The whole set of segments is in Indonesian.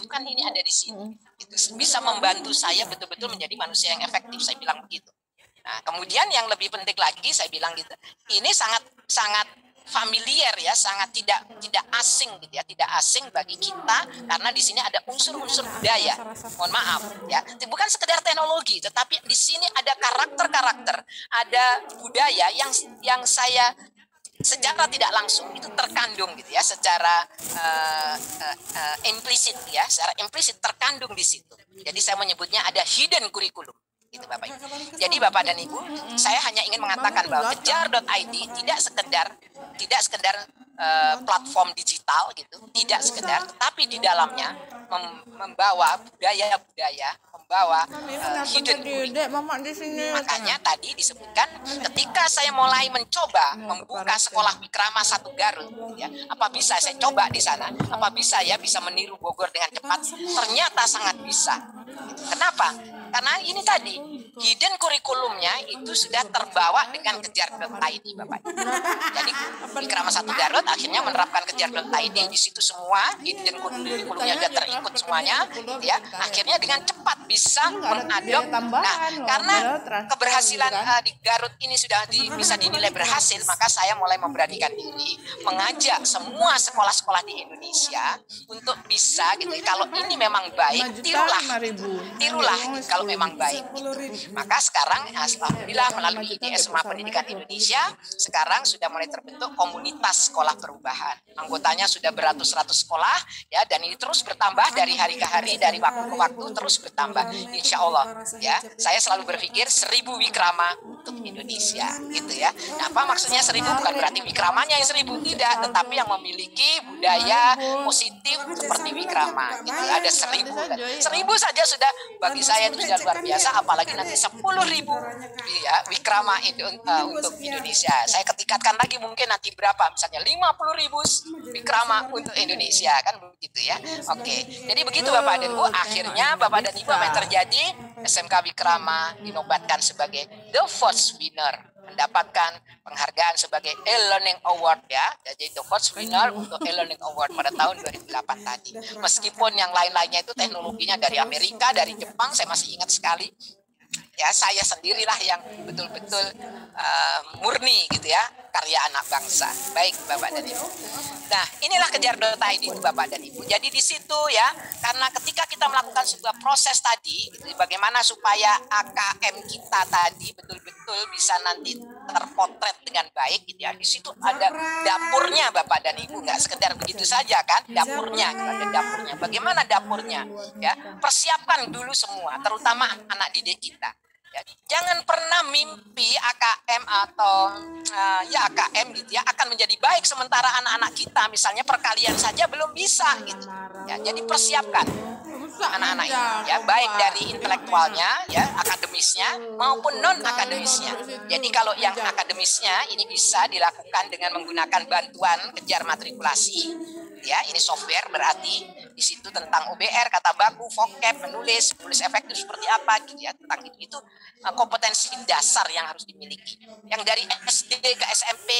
itu kan ini ada di sini. Itu bisa membantu saya betul-betul menjadi manusia yang efektif, saya bilang begitu. Nah, kemudian yang lebih penting lagi saya bilang gitu, ini sangat familiar ya, sangat tidak asing gitu ya, tidak asing bagi kita karena di sini ada unsur-unsur budaya. Mohon maaf ya, bukan sekedar teknologi, tetapi di sini ada karakter-karakter, ada budaya yang saya secara tidak langsung itu terkandung gitu ya, secara implisit ya, secara implisit terkandung di situ. Jadi saya menyebutnya ada hidden curriculum. Gitu, Bapak Ibu. Jadi Bapak dan Ibu, saya hanya ingin mengatakan bahwa kejar.id tidak sekedar platform digital gitu, tidak sekedar, tetapi di dalamnya membawa budaya-budaya, membawa hidden curriculum. Makanya tadi disebutkan ketika saya mulai mencoba membuka sekolah Wikrama 1 Garut, ya, apa bisa saya coba di sana? Apa bisa ya bisa meniru Bogor dengan cepat? Ternyata sangat bisa. Kenapa? Karena ini tadi hidden kurikulumnya itu sudah terbawa dengan kejar.id, Bapak. Jadi Wikrama 1 Garut akhirnya menerapkan kejar.id, di situ semua hidden kurikulumnya sudah terikut semuanya, ya. Akhirnya dengan cepat bisa mengadop. Nah, karena keberhasilan di Garut ini sudah bisa dinilai berhasil, maka saya mulai memberanikan diri mengajak semua sekolah-sekolah di Indonesia untuk bisa gitu. Kalau ini memang baik, tirulah kalau memang baik gitu. Maka sekarang alhamdulillah melalui IDS Pendidikan Indonesia sekarang sudah mulai terbentuk komunitas sekolah perubahan. Anggotanya sudah beratus-ratus sekolah ya, dan ini terus bertambah dari hari ke hari, dari waktu ke waktu terus bertambah. Insya Allah ya, saya selalu berpikir 1000 Wikrama untuk Indonesia gitu ya. Nah, apa maksudnya 1000? Bukan berarti Wikramanya yang 1000, tidak, tetapi yang memiliki budaya positif seperti Wikrama gitu. Ada 1000 saja sudah bagi saya itu sudah luar biasa, apalagi nanti 10.000 ya Wikrama untuk Indonesia. Saya ketikatkan lagi mungkin nanti berapa, misalnya 50.000 Wikrama untuk Indonesia, kan begitu ya. Oke, jadi begitu Bapak dan Ibu. Akhirnya Bapak dan Ibu, apa yang terjadi? SMK Wikrama dinobatkan sebagai the first winner, mendapatkan penghargaan sebagai e-learning award ya. Jadi the first winner untuk e-learning award pada tahun 2008 tadi. Meskipun yang lain-lainnya itu teknologinya dari Amerika, dari Jepang, saya masih ingat sekali. Ya, saya sendirilah yang betul-betul murni gitu ya, karya anak bangsa. Baik Bapak dan Ibu. Nah, inilah kejar.id itu Bapak dan Ibu. Jadi di situ ya, karena ketika kita melakukan sebuah proses tadi, gitu, bagaimana supaya AKM kita tadi betul-betul bisa nanti terpotret dengan baik gitu ya. Di situ ada dapurnya Bapak dan Ibu, nggak sekedar begitu saja kan, dapurnya, ada dapurnya. Bagaimana dapurnya? Ya, persiapkan dulu semua, terutama anak didik kita. Ya, jangan pernah mimpi AKM atau ya AKM gitu ya akan menjadi baik sementara anak-anak kita misalnya perkalian saja belum bisa gitu. Ya, jadi persiapkan anak-anak ini ya, baik dari intelektualnya ya, akademisnya maupun non akademisnya. Jadi kalau yang akademisnya ini bisa dilakukan dengan menggunakan bantuan kejar matrikulasi. Ya, ini software berarti di situ tentang OBR, kata baku, vocab, menulis efektif seperti apa gitu ya, tentang itu kompetensi dasar yang harus dimiliki. Yang dari SD ke SMP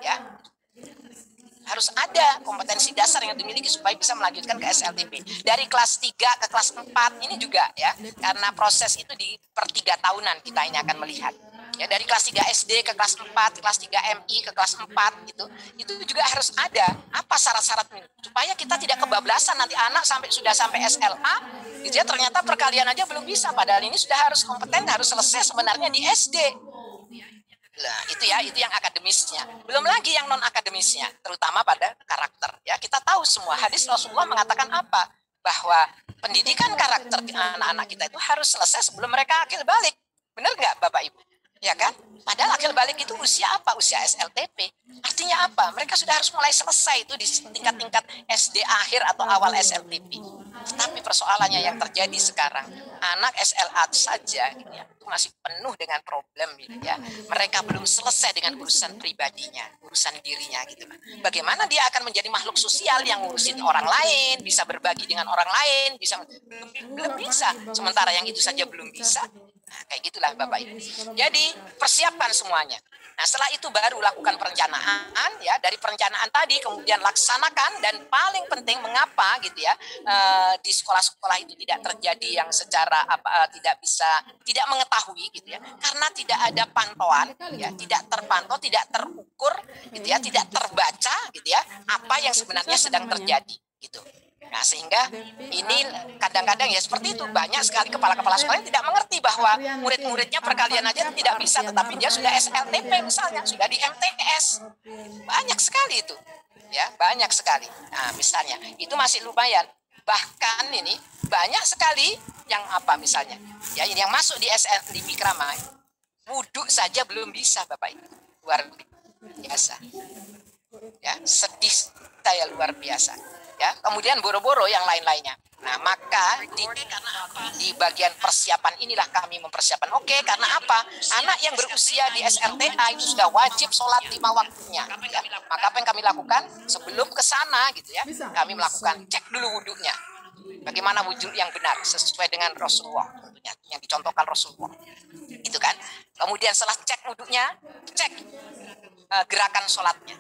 ya harus ada kompetensi dasar yang dimiliki supaya bisa melanjutkan ke SLTP. Dari kelas 3 ke kelas 4 ini juga ya, karena proses itu di per 3 tahunan kita ini akan melihat. Ya, dari kelas 3 SD ke kelas 4, kelas 3 MI ke kelas 4 gitu. Itu juga harus ada apa syarat-syaratnya supaya kita tidak kebablasan nanti anak sudah sampai SLA gitu ya, ternyata perkalian aja belum bisa, padahal ini sudah harus kompeten, harus selesai sebenarnya di SD. Nah, itu yang akademisnya. Belum lagi yang non akademisnya, terutama pada karakter. Ya, kita tahu semua hadis Rasulullah mengatakan apa? Bahwa pendidikan karakter anak-anak kita itu harus selesai sebelum mereka akil balik. Benar nggak Bapak Ibu? Ya kan? Padahal akil balik itu usia apa? Usia SLTP. Artinya apa? Mereka sudah harus mulai selesai itu di tingkat-tingkat SD akhir atau awal SLTP. Tapi persoalannya yang terjadi sekarang, anak SLA saja gitu ya, itu masih penuh dengan problem gitu ya. Mereka belum selesai dengan urusan pribadinya, urusan dirinya gitu. Bagaimana dia akan menjadi makhluk sosial yang ngurusin orang lain, bisa berbagi dengan orang lain, belum bisa. Sementara yang itu saja belum bisa. Nah, kayak gitulah Bapak Ibu. Jadi persiapkan semuanya. Nah, setelah itu baru lakukan perencanaan ya. Dari perencanaan tadi kemudian laksanakan, dan paling penting mengapa gitu ya di sekolah-sekolah itu tidak terjadi yang secara tidak mengetahui gitu ya. Karena tidak ada pantauan ya, tidak terpantau, tidak terukur gitu ya, tidak terbaca gitu ya apa yang sebenarnya sedang terjadi gitu. Nah, sehingga ini kadang-kadang ya seperti itu, banyak sekali kepala-kepala sekolah yang tidak mengerti bahwa murid-muridnya perkalian aja tidak bisa, tetapi dia sudah SLTP misalnya, sudah di MTS. Banyak sekali itu. Ya, banyak sekali. Nah, misalnya, itu masih lumayan. Bahkan ini banyak sekali yang misalnya, ya ini yang masuk di Wikrama, wudhu saja belum bisa, Bapak Ibu. Luar biasa. Ya, sedih saya luar biasa. Ya, kemudian boro-boro yang lain-lainnya. Nah, maka di bagian persiapan inilah kami mempersiapkan. Oke, karena apa? Anak yang berusia di SRTA itu sudah wajib sholat 5 waktunya. Ya. Maka apa yang kami lakukan sebelum ke sana gitu ya, kami melakukan cek dulu wudhunya. Bagaimana wudhu yang benar sesuai dengan Rasulullah, yang dicontohkan Rasulullah. Itu kan. Kemudian setelah cek wudhunya, cek gerakan sholatnya.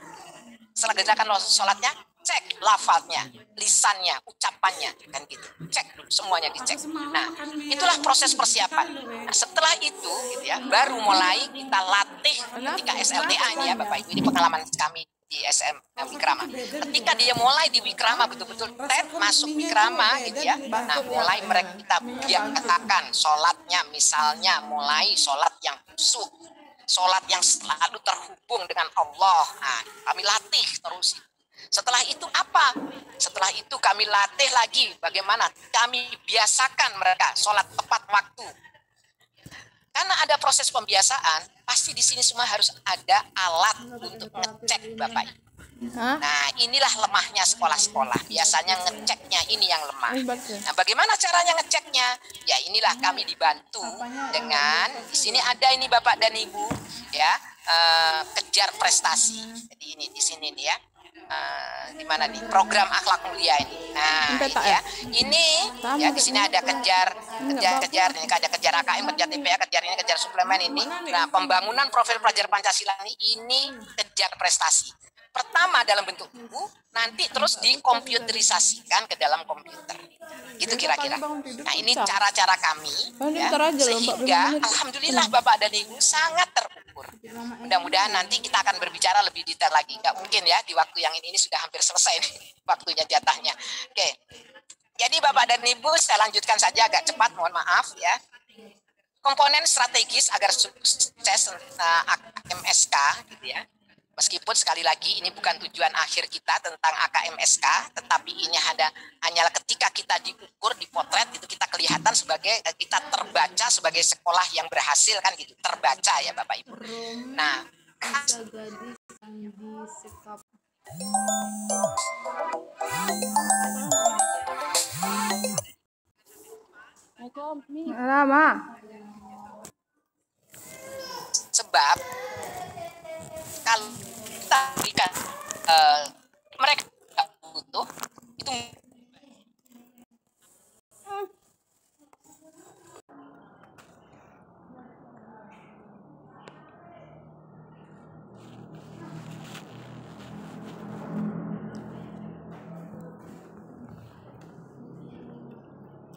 Setelah gerakan sholatnya, cek lafalnya, lisannya, ucapannya, kan gitu. Cek dulu, semuanya dicek. Nah, itulah proses persiapan. Nah, setelah itu, gitu ya, baru mulai kita latih ketika SLTA ini ya, Bapak Ibu. Ini pengalaman kami di SM Wikrama. Ketika dia mulai di Wikrama, betul-betul masuk Wikrama, gitu ya. Nah, mulai mereka kita biasakan sholatnya, misalnya mulai sholat yang khusyuk, sholat yang selalu terhubung dengan Allah. Nah, kami latih terus. Setelah itu apa? Setelah itu kami latih lagi bagaimana kami biasakan mereka sholat tepat waktu. Karena ada proses pembiasaan, pasti di sini semua harus ada alat untuk ngecek, Bapak Ibu. Nah, inilah lemahnya sekolah-sekolah. Biasanya ngeceknya ini yang lemah. Nah, bagaimana caranya ngeceknya? Ya, inilah kami dibantu dengan di sini ada ini Bapak dan Ibu ya, kejar prestasi. Jadi ini di sini nih ya. Di mana nih program akhlak mulia ini. Nah, ini ya di sini ada kejar ini ada kejar AKM, kejar TPA, kejar ini, kejar suplemen ini. Nah, pembangunan profil pelajar Pancasila ini kejar prestasi. Pertama dalam bentuk buku, nanti terus dikomputerisasikan ke dalam komputer. Gitu kira-kira. Nah, ini cara-cara kami ya, sehingga alhamdulillah Bapak dan Ibu sangat terukur. Mudah-mudahan nanti kita akan berbicara lebih detail lagi. Nggak mungkin ya di waktu yang ini sudah hampir selesai nih, waktunya jatahnya. Oke. Jadi Bapak dan Ibu saya lanjutkan saja agak cepat, mohon maaf ya. Komponen strategis agar sukses AKMSK gitu ya. Meskipun sekali lagi ini bukan tujuan akhir kita tentang AKMSK, tetapi ini hanyalah ketika kita diukur, dipotret itu kita kelihatan sebagai, kita terbaca sebagai sekolah yang berhasil kan gitu, terbaca ya Bapak Ibu. Nah, sebab kalau kita berikan mereka butuh itu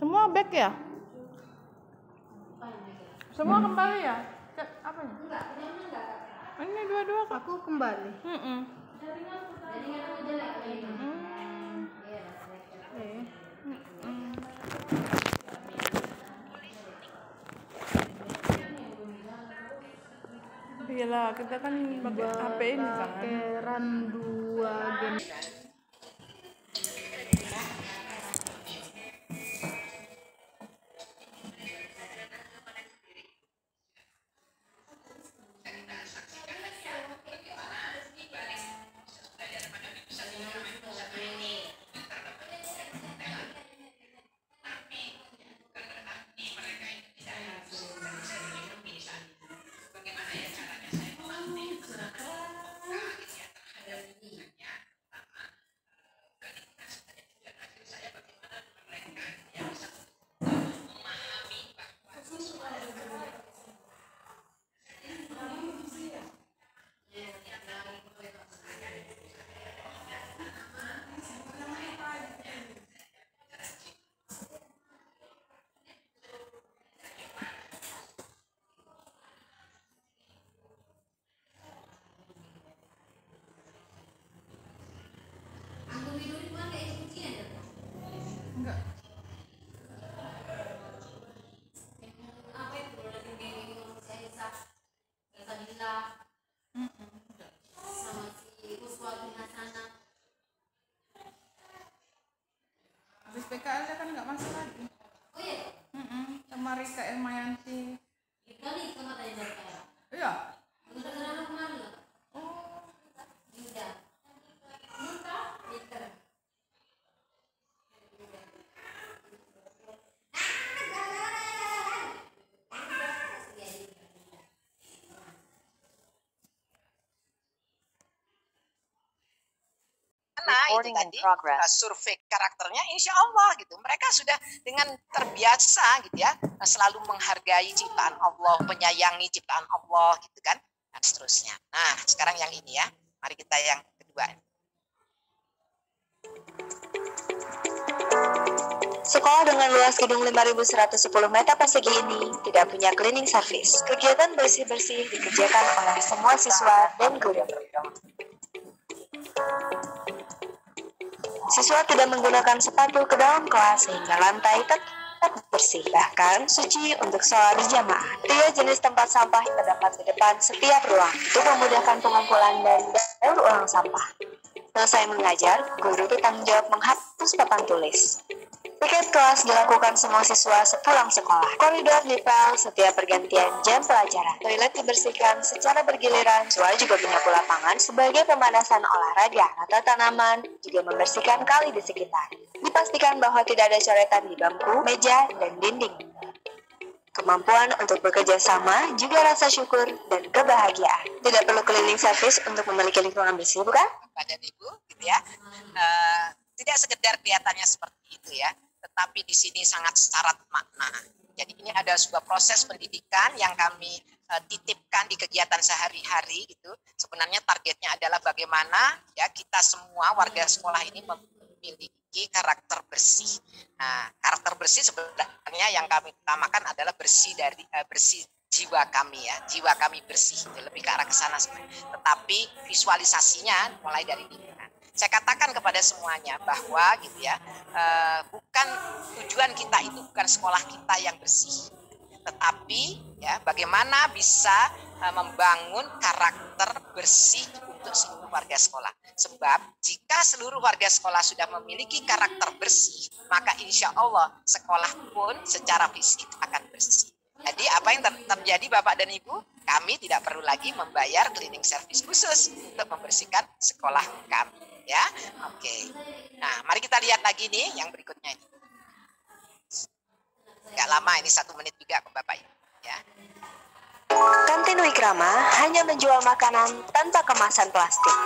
semua back ya? Semua kembali ya? Apanya? Ini dua-dua kok. Aku kembali. Iyalah, kita kan pakai HP ini kan. Keran 2 gen. Mikael Mayanti. Iya. Oh. Nah itu tadi survei karakternya insya Allah gitu, mereka sudah dengan terbiasa gitu ya, selalu menghargai ciptaan Allah, menyayangi ciptaan Allah gitu kan, dan seterusnya. Nah sekarang yang ini ya, mari kita yang kedua. Sekolah dengan luas gedung 5.110 meter persegi ini tidak punya cleaning service. Kegiatan bersih-bersih dikerjakan oleh semua siswa dan guru. Siswa tidak menggunakan sepatu ke dalam kelas sehingga lantai tetap bersih. Bahkan suci untuk sholat berjamaah. 3 jenis tempat sampah terdapat di depan setiap ruang untuk memudahkan pengumpulan dan daur ulang sampah. Selesai mengajar, guru bertanggung jawab menghapus papan tulis. Piket kelas dilakukan semua siswa sepulang sekolah. Koridor dipel setiap pergantian jam pelajaran. Toilet dibersihkan secara bergiliran. Siswa juga menyapu lapangan sebagai pemanasan olahraga. Rata tanaman juga membersihkan kali di sekitar. Dipastikan bahwa tidak ada coretan di bangku, meja, dan dinding. Kemampuan untuk bekerja sama, juga rasa syukur dan kebahagiaan. Tidak perlu cleaning service untuk memiliki lingkungan bersih, bukan? Bapak dan Ibu, gitu ya. Tidak sekedar kelihatannya seperti itu ya, tetapi di sini sangat syarat makna. Jadi ini ada sebuah proses pendidikan yang kami titipkan di kegiatan sehari-hari gitu. Sebenarnya targetnya adalah bagaimana ya kita semua warga sekolah ini memiliki karakter bersih. Nah, karakter bersih sebenarnya yang kami utamakan adalah bersih dari bersih jiwa kami ya, jiwa kami bersih, lebih ke arah ke sana sebenarnya. Tetapi visualisasinya mulai dari lingkungan. Saya katakan kepada semuanya bahwa gitu ya, bukan tujuan kita itu bukan sekolah kita yang bersih, tetapi ya bagaimana bisa membangun karakter bersih untuk seluruh warga sekolah. Sebab jika seluruh warga sekolah sudah memiliki karakter bersih, maka insya Allah sekolah pun secara fisik akan bersih. Jadi apa yang terjadi Bapak dan Ibu? Kami tidak perlu lagi membayar cleaning service khusus untuk membersihkan sekolah kami. Ya, oke. Nah, mari kita lihat lagi nih yang berikutnya ini. Gak lama ini 1 menit juga ke Bapak Ibu. Ya. Kantin Wikrama hanya menjual makanan tanpa kemasan plastik.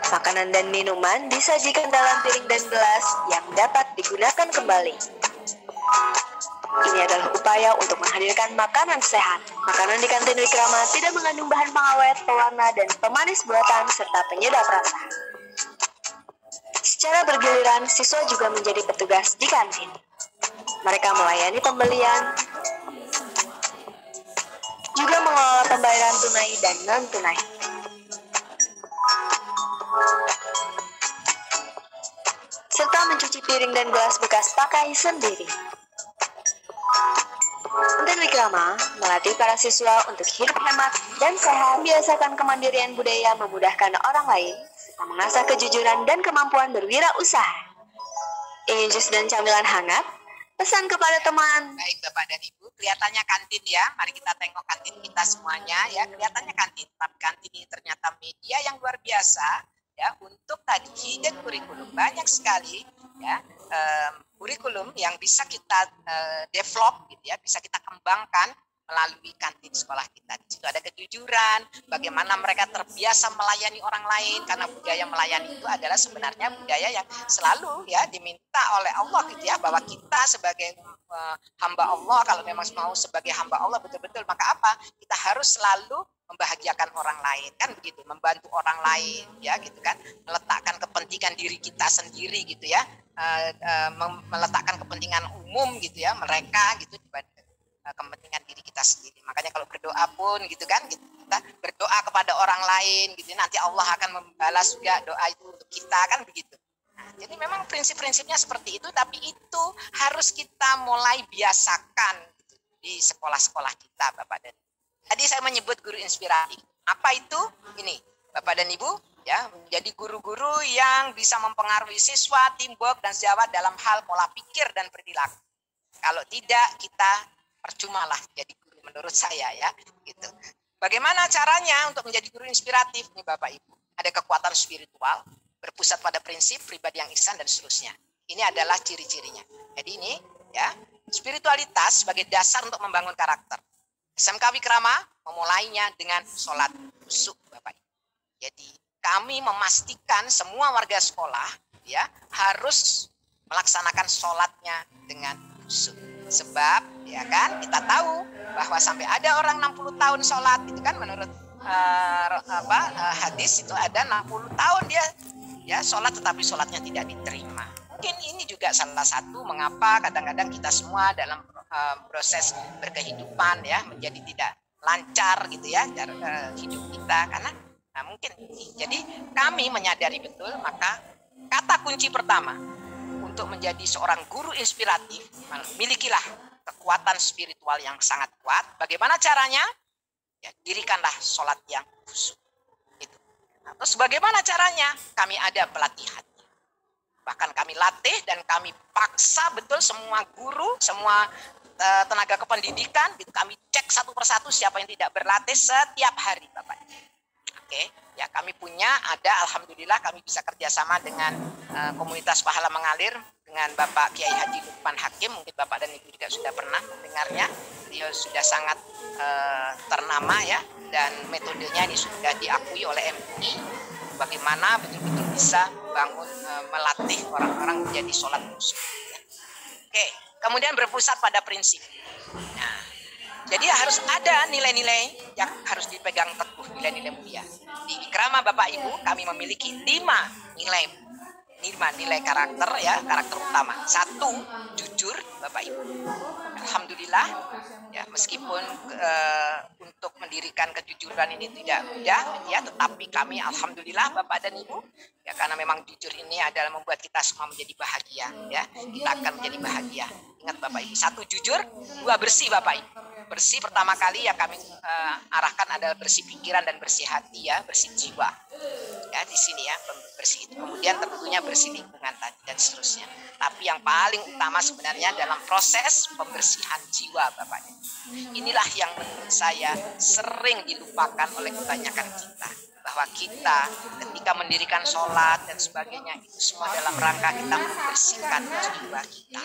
Makanan dan minuman disajikan dalam piring dan gelas yang dapat digunakan kembali. Ini adalah upaya untuk menghadirkan makanan sehat. Makanan di kantin Wikrama tidak mengandung bahan pengawet, pewarna, dan pemanis buatan serta penyedap rasa. Secara bergiliran, siswa juga menjadi petugas di kantin. Mereka melayani pembelian, juga mengelola pembayaran tunai dan non-tunai. Serta mencuci piring dan gelas bekas pakai sendiri. Kantin Wikrama melatih para siswa untuk hidup hemat dan sehat, membiasakan kemandirian budaya, memudahkan orang lain, serta mengasah kejujuran dan kemampuan berwirausaha. Ingin jus dan camilan hangat? Pesan kepada teman. Baik Bapak dan Ibu, kelihatannya kantin ya. Mari kita tengok kantin kita semuanya ya. Kelihatannya kantin, tapi kantin ini ternyata media yang luar biasa ya untuk tadi hidden kurikulum. Banyak sekali ya kurikulum yang bisa kita develop gitu ya, bisa kita kembangkan melalui kantin sekolah kita. Di situ ada kejujuran, bagaimana mereka terbiasa melayani orang lain, karena budaya melayani itu adalah sebenarnya budaya yang selalu ya diminta oleh Allah gitu ya, bahwa kita sebagai hamba Allah, kalau memang mau sebagai hamba Allah betul-betul, maka apa? Kita harus selalu membahagiakan orang lain, kan begitu, membantu orang lain ya gitu kan, meletakkan kepentingan diri kita sendiri gitu ya, meletakkan kepentingan umum gitu ya, mereka gitu dibanding kepentingan diri kita sendiri. Makanya kalau berdoa pun gitu kan, kita berdoa kepada orang lain gitu, nanti Allah akan membalas juga doa itu untuk kita, kan begitu. Nah, jadi memang prinsip-prinsipnya seperti itu, tapi itu harus kita mulai biasakan gitu, di sekolah-sekolah kita Bapak dan Ibu. Tadi saya menyebut guru inspiratif. Apa itu? Ini Bapak dan Ibu ya, menjadi guru-guru yang bisa mempengaruhi siswa, teamwork dan sejawat dalam hal pola pikir dan perilaku. Kalau tidak, kita percumalah jadi guru menurut saya ya. Gitu. Bagaimana caranya untuk menjadi guru inspiratif nih Bapak Ibu? Ada kekuatan spiritual, berpusat pada prinsip, pribadi yang ihsan dan seterusnya. Ini adalah ciri-cirinya. Jadi ini ya, spiritualitas sebagai dasar untuk membangun karakter. SMK Wikrama memulainya dengan sholat khusyuk Bapak Ibu. Jadi kami memastikan semua warga sekolah ya harus melaksanakan sholatnya dengan khusyuk. Sebab ya kan kita tahu bahwa sampai ada orang 60 tahun sholat itu kan menurut hadis itu ada 60 tahun dia ya sholat tetapi sholatnya tidak diterima. Mungkin ini juga salah satu mengapa kadang-kadang kita semua dalam proses berkehidupan ya menjadi tidak lancar gitu ya hidup kita karena mungkin ini. Jadi kami menyadari betul maka kata kunci pertama untuk menjadi seorang guru inspiratif milikilah kekuatan spiritual yang sangat kuat. Bagaimana caranya? Ya, dirikanlah sholat yang khusyuk. Itu. Nah, terus bagaimana caranya? Kami ada pelatihannya. Bahkan kami latih dan kami paksa betul semua guru, semua tenaga kependidikan, gitu. Kami cek satu persatu siapa yang tidak berlatih setiap hari, Bapak. Oke, ya kami punya ada, alhamdulillah kami bisa kerjasama dengan komunitas Pahala Mengalir dengan Bapak Kiai Haji Lukman Hakim, mungkin Bapak dan Ibu juga sudah pernah mendengarnya. Beliau sudah sangat ternama ya, dan metodenya ini sudah diakui oleh MUI. Bagaimana betul-betul bisa bangun melatih orang-orang menjadi sholat khusyuk. Ya. Oke, kemudian berpusat pada prinsip. Nah, jadi harus ada nilai-nilai yang harus dipegang teguh, nilai-nilai mulia. Di Wikrama Bapak Ibu kami memiliki 5 nilai karakter ya, karakter utama. 1, jujur Bapak Ibu. Alhamdulillah ya, meskipun untuk mendirikan kejujuran ini tidak mudah ya, tetapi kami alhamdulillah Bapak dan Ibu ya, karena memang jujur ini adalah membuat kita semua menjadi bahagia ya. Kita akan menjadi bahagia. Ingat Bapak Ibu, 1 jujur, 2 bersih Bapak Ibu. Bersih pertama kali yang kami arahkan adalah bersih pikiran dan bersih hati ya, bersih jiwa. Ya di sini ya, bersih itu. Kemudian tentunya bersih lingkungan tadi dan seterusnya. Tapi yang paling utama sebenarnya dalam proses pembersihan jiwa Bapak. Inilah yang menurut saya sering dilupakan oleh kebanyakan kita. Bahwa kita ketika mendirikan sholat dan sebagainya itu semua dalam rangka kita membersihkan jiwa kita.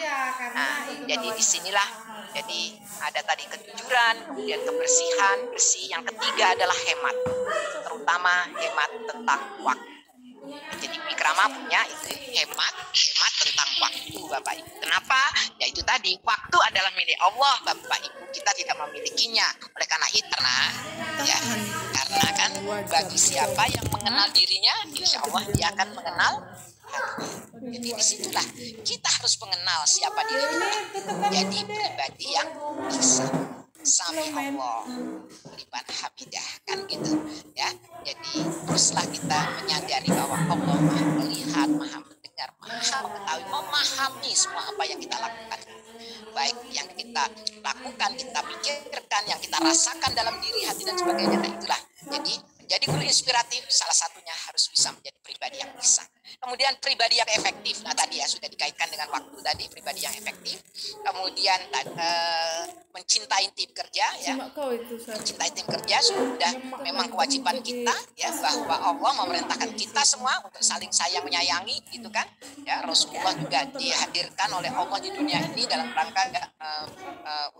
Nah, jadi disinilah jadi ada tadi kejujuran, kemudian kebersihan, bersih. Yang ketiga adalah hemat, terutama hemat tentang waktu. Jadi Wikrama punya itu hemat tentang waktu Bapak Ibu. Kenapa? Ya itu tadi, waktu adalah milik Allah Bapak Ibu. Kita tidak memilikinya. Oleh karena itu ya, karena kan bagi siapa yang mengenal dirinya, insya Allah dia akan mengenal hatinya. Jadi disitulah kita harus mengenal siapa diri kita. Jadi pribadi yang bisa. Sami Allah liman hamidah kan gitu ya. Jadi teruslah kita menyadari bahwa Allah Maha melihat, Maha mendengar, Maha mengetahui, memahami semua apa yang kita lakukan. Baik yang kita lakukan, kita pikirkan, yang kita rasakan dalam diri, hati dan sebagainya. Nah itulah. Jadi menjadi guru inspiratif salah satunya harus bisa menjadi pribadi yang bisa. Kemudian pribadi yang efektif. Nah tadi ya sudah dikaitkan dengan waktu tadi, pribadi yang efektif. Kemudian mencintai tim kerja ya. Mencintai tim kerja sudah memang kewajiban kita ya, bahwa Allah memerintahkan kita semua untuk saling sayang menyayangi gitu kan. Ya Rasulullah juga dihadirkan oleh Allah di dunia ini dalam rangka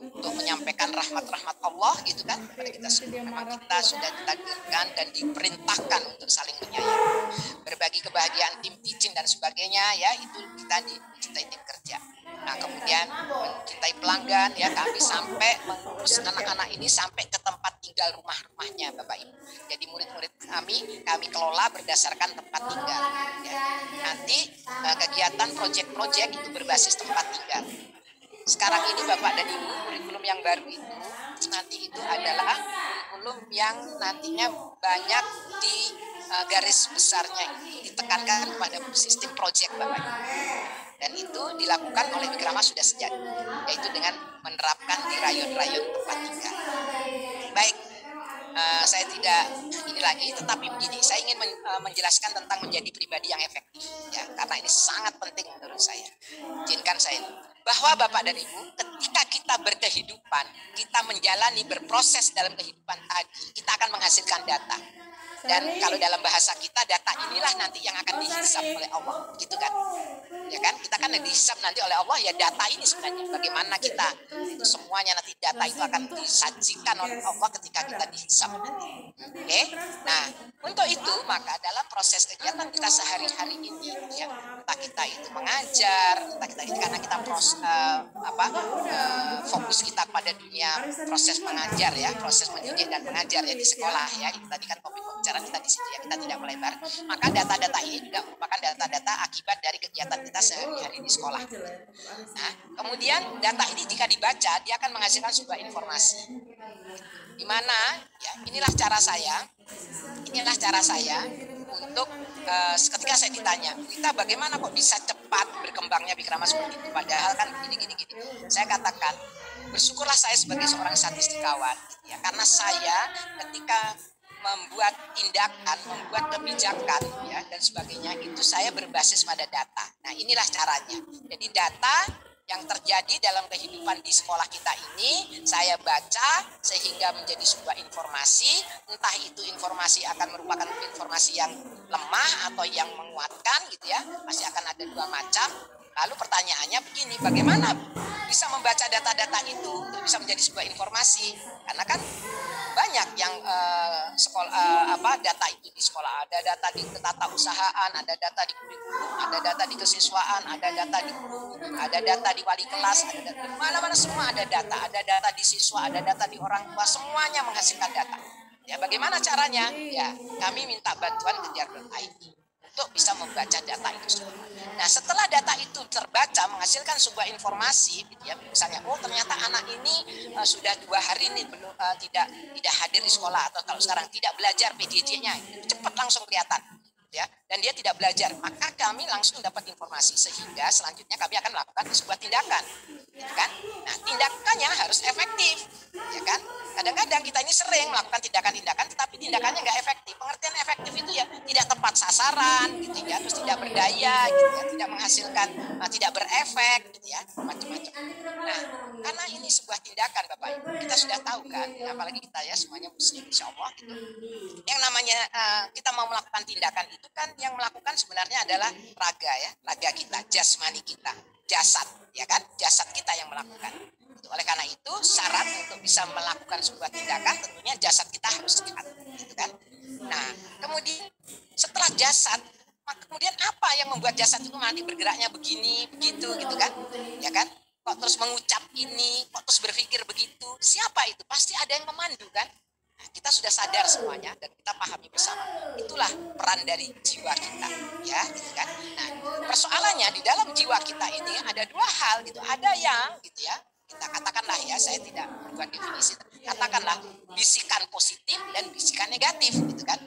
untuk menyampaikan rahmat-rahmat Allah gitu kan kepada kita semua. Memang kita sudah ditakdirkan dan diperintahkan untuk saling menyayangi, berbagi kebahagiaan tim pitching dan sebagainya ya, itu kita mencintai tim kerja. Nah kemudian mencintai pelanggan ya, kami sampai mengurus anak-anak ini sampai ke tempat tinggal rumahnya Bapak Ibu. Jadi murid-murid kami kelola berdasarkan tempat tinggal ya. Nanti kegiatan proyek-proyek itu berbasis tempat tinggal. Sekarang ini Bapak dan Ibu, kurikulum yang baru itu nanti itu adalah kurikulum yang nantinya banyak di garis besarnya itu ditekankan pada sistem proyek Bapak Ibu. Dan itu dilakukan oleh Wikrama sudah sejak, yaitu dengan menerapkan di rayon-rayon tempat tinggal. Baik, saya tidak ini lagi, tetapi begini, saya ingin menjelaskan tentang menjadi pribadi yang efektif ya, karena ini sangat penting menurut saya. Izinkan saya bahwa Bapak dan Ibu, ketika kita berkehidupan, kita menjalani berproses dalam kehidupan tadi, kita akan menghasilkan data. Dan kalau dalam bahasa kita, data inilah nanti yang akan dihisap oleh Allah, gitu kan? Ya kan? Kita kan dihisap nanti oleh Allah, ya data ini sebenarnya. Bagaimana kita, itu semuanya nanti data itu akan disajikan oleh Allah ketika kita dihisap nanti. Oke? Nah, untuk itu maka dalam proses kegiatan kita sehari-hari ini, ya, entah kita itu mengajar, entah kita itu karena kita fokus kita pada dunia proses mengajar ya, proses mendidik dan mengajar ya di sekolah ya. Itu tadi kan topik pembicaraan kita di situ ya, kita tidak melebar. Maka data-data ini juga merupakan data-data akibat dari kegiatan kita sehari-hari di sekolah. Nah, kemudian data ini jika dibaca, dia akan menghasilkan sebuah informasi. Di mana ya, inilah cara saya untuk ketika saya ditanya, kita bagaimana kok bisa cepat berkembangnya Bikrama seperti itu, padahal kan gini. Saya katakan, bersyukurlah saya sebagai seorang statistikawan ya, karena saya ketika membuat tindakan, membuat kebijakan ya dan sebagainya itu saya berbasis pada data. Nah, inilah caranya. Jadi data yang terjadi dalam kehidupan di sekolah kita ini saya baca sehingga menjadi sebuah informasi, entah itu informasi akan merupakan informasi yang lemah atau yang menguatkan gitu ya. Pasti akan ada dua macam. Lalu pertanyaannya begini, bagaimana bisa membaca data-data itu untuk bisa menjadi sebuah informasi? Karena kan banyak yang data itu di sekolah, ada data di ketatausahaan, ada data di kurikulum, ada data di kesiswaan, ada data di guru, ada data di wali kelas, ada data di mana-mana semua ada data di siswa, ada data di orang tua, semuanya menghasilkan data. Ya, bagaimana caranya? Ya, kami minta bantuan kejar.id untuk bisa membaca data itu semua. Nah, setelah data itu terbaca menghasilkan sebuah informasi, gitu ya, misalnya, oh ternyata anak ini sudah 2 hari ini belum tidak hadir di sekolah, atau kalau sekarang tidak belajar PJJ-nya, cepat langsung kelihatan, ya, dan dia tidak belajar, maka kami langsung dapat informasi sehingga selanjutnya kami akan melakukan sebuah tindakan, gitu kan? Nah, tindakannya harus efektif, ya kan? Kadang-kadang kita ini sering melakukan tindakan-tindakan tetapi tindakannya nggak efektif. Pengertian efektif itu ya tidak tepat sasaran gitu ya, terus tidak berdaya gitu ya, tidak menghasilkan, tidak berefek gitu ya, macam-macam. Nah, karena ini sebuah tindakan Bapak Ibu, kita sudah tahu kan, apalagi kita ya semuanya muslim insya Allah gitu. Yang namanya kita mau melakukan tindakan itu kan yang melakukan sebenarnya adalah raga kita, jasmani kita, jasad, ya kan, jasad kita yang melakukan. Oleh karena itu syarat untuk bisa melakukan sebuah tindakan tentunya jasad kita harus sehat, gitu kan. Nah, kemudian setelah jasad, kemudian apa yang membuat jasad itu nanti bergeraknya begini, begitu, gitu kan, ya kan? Kok terus mengucap ini, kok terus berpikir begitu? Siapa itu? Pasti ada yang memandu kan? Nah, kita sudah sadar semuanya dan kita pahami bersama. Itulah peran dari jiwa kita, ya, gitu kan. Nah, persoalannya di dalam jiwa kita ini ada 2 hal gitu. Ada yang gitu ya, kita katakanlah ya, saya tidak membuat definisi, katakanlah bisikan positif dan bisikan negatif gitu kan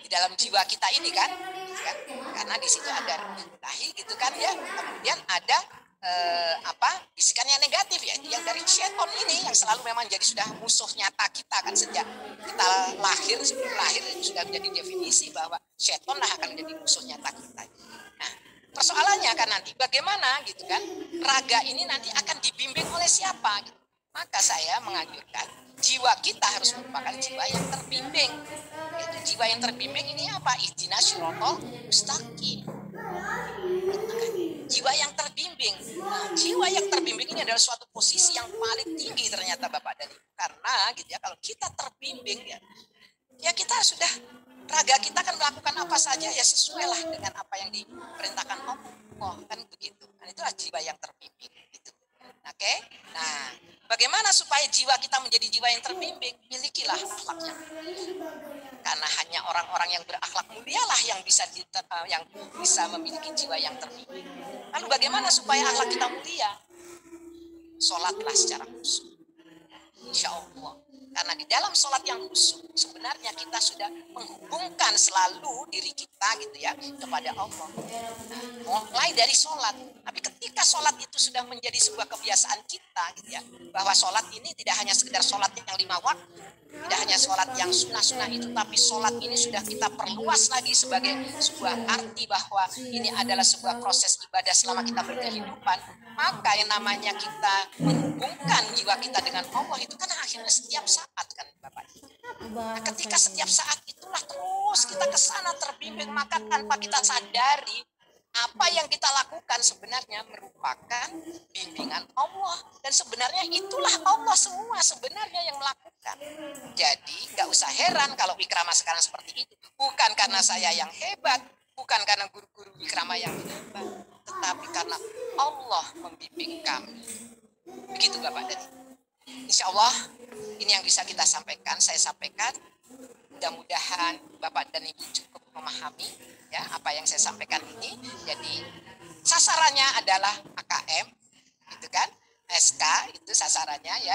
di dalam jiwa kita ini kan, gitu kan? Karena di situ ada lahi gitu kan ya, kemudian ada bisikan yang negatif ya, yang dari setan ini yang selalu memang jadi sudah musuh nyata kita kan sejak kita lahir, sebelum lahir sudah menjadi definisi bahwa setan lah akan menjadi musuh nyata kita. Nah, persoalannya kan nanti bagaimana gitu kan, raga ini nanti akan dibimbing oleh siapa gitu. Maka saya menganjurkan jiwa kita harus merupakan jiwa yang terbimbing. Itu jiwa yang terbimbing ini apa? Ihdinas siratal mustaqim. Jiwa yang terbimbing. Nah, jiwa yang terbimbing ini adalah suatu posisi yang paling tinggi ternyata Bapak dan Ibu. Karena gitu ya, kalau kita terbimbing ya kita sudah, raga kita akan melakukan apa saja ya sesuai lah dengan apa yang diperintahkan Allah, kan begitu. Dan itulah jiwa yang terbimbing gitu. Oke? Nah, bagaimana supaya jiwa kita menjadi jiwa yang terbimbing? Milikilah akhlaknya. Karena hanya orang-orang yang berakhlak mulialah yang bisa memiliki jiwa yang terbimbing. Lalu bagaimana supaya akhlak kita mulia? Sholatlah secara khusyuk. Insya Allah. Karena di dalam sholat yang khusyuk sebenarnya kita sudah menghubungkan selalu diri kita gitu ya kepada Allah. Mulai dari sholat. Tapi ketika sholat itu sudah menjadi sebuah kebiasaan kita gitu ya, bahwa sholat ini tidak hanya sekedar sholat yang 5 waktu, tidak hanya sholat yang sunnah-sunnah itu, tapi sholat ini sudah kita perluas lagi sebagai sebuah arti bahwa ini adalah sebuah proses ibadah selama kita berkehidupan. Maka yang namanya kita menghubungkan jiwa kita dengan Allah itu kan akhirnya setiap saat kan Bapak. Nah, ketika setiap saat itulah terus kita ke sana terbimbing, maka tanpa kita sadari apa yang kita lakukan sebenarnya merupakan bimbingan Allah. Dan sebenarnya itulah Allah semua sebenarnya yang melakukan. Jadi nggak usah heran kalau Wikrama sekarang seperti itu. Bukan karena saya yang hebat, bukan karena guru-guru Wikrama yang hebat, tetapi karena Allah membimbing kami. Begitu Bapak dan Ibu. Insya Allah ini yang bisa kita sampaikan, saya sampaikan. Mudah-mudahan Bapak dan Ibu cukup memahami ya apa yang saya sampaikan ini. Jadi sasarannya adalah AKM, gitu kan? SK itu sasarannya ya,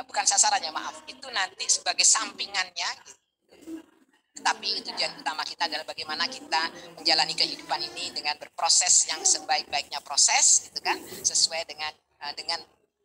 bukan sasarannya maaf, itu nanti sebagai sampingannya. Tetapi tujuan utama kita adalah bagaimana kita menjalani kehidupan ini dengan berproses yang sebaik-baiknya proses, gitu kan? Sesuai dengan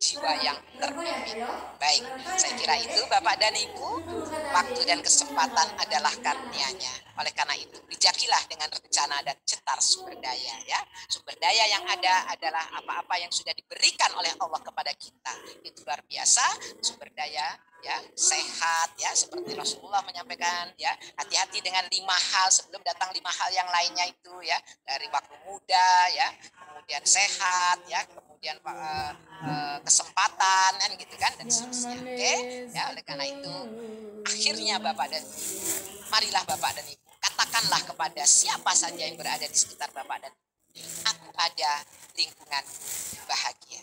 jiwa yang terbimbing. Baik, saya kira itu Bapak dan Ibu, waktu dan kesempatan adalah karunia-Nya. Oleh karena itu, bijakilah dengan rencana dan cetar sumber daya ya. Sumber daya yang ada adalah apa-apa yang sudah diberikan oleh Allah kepada kita. Itu luar biasa, sumber daya ya, sehat ya, seperti Rasulullah menyampaikan ya, hati-hati dengan 5 hal sebelum datang 5 hal yang lainnya itu ya, dari waktu muda ya, kemudian sehat ya, kemudian kesempatan kan gitu kan, dan seterusnya. Oke ya, oleh karena itu akhirnya Bapak dan Ibu, marilah Bapak dan Ibu katakanlah kepada siapa saja yang berada di sekitar Bapak dan Ibu, aku ada, lingkungan bahagia.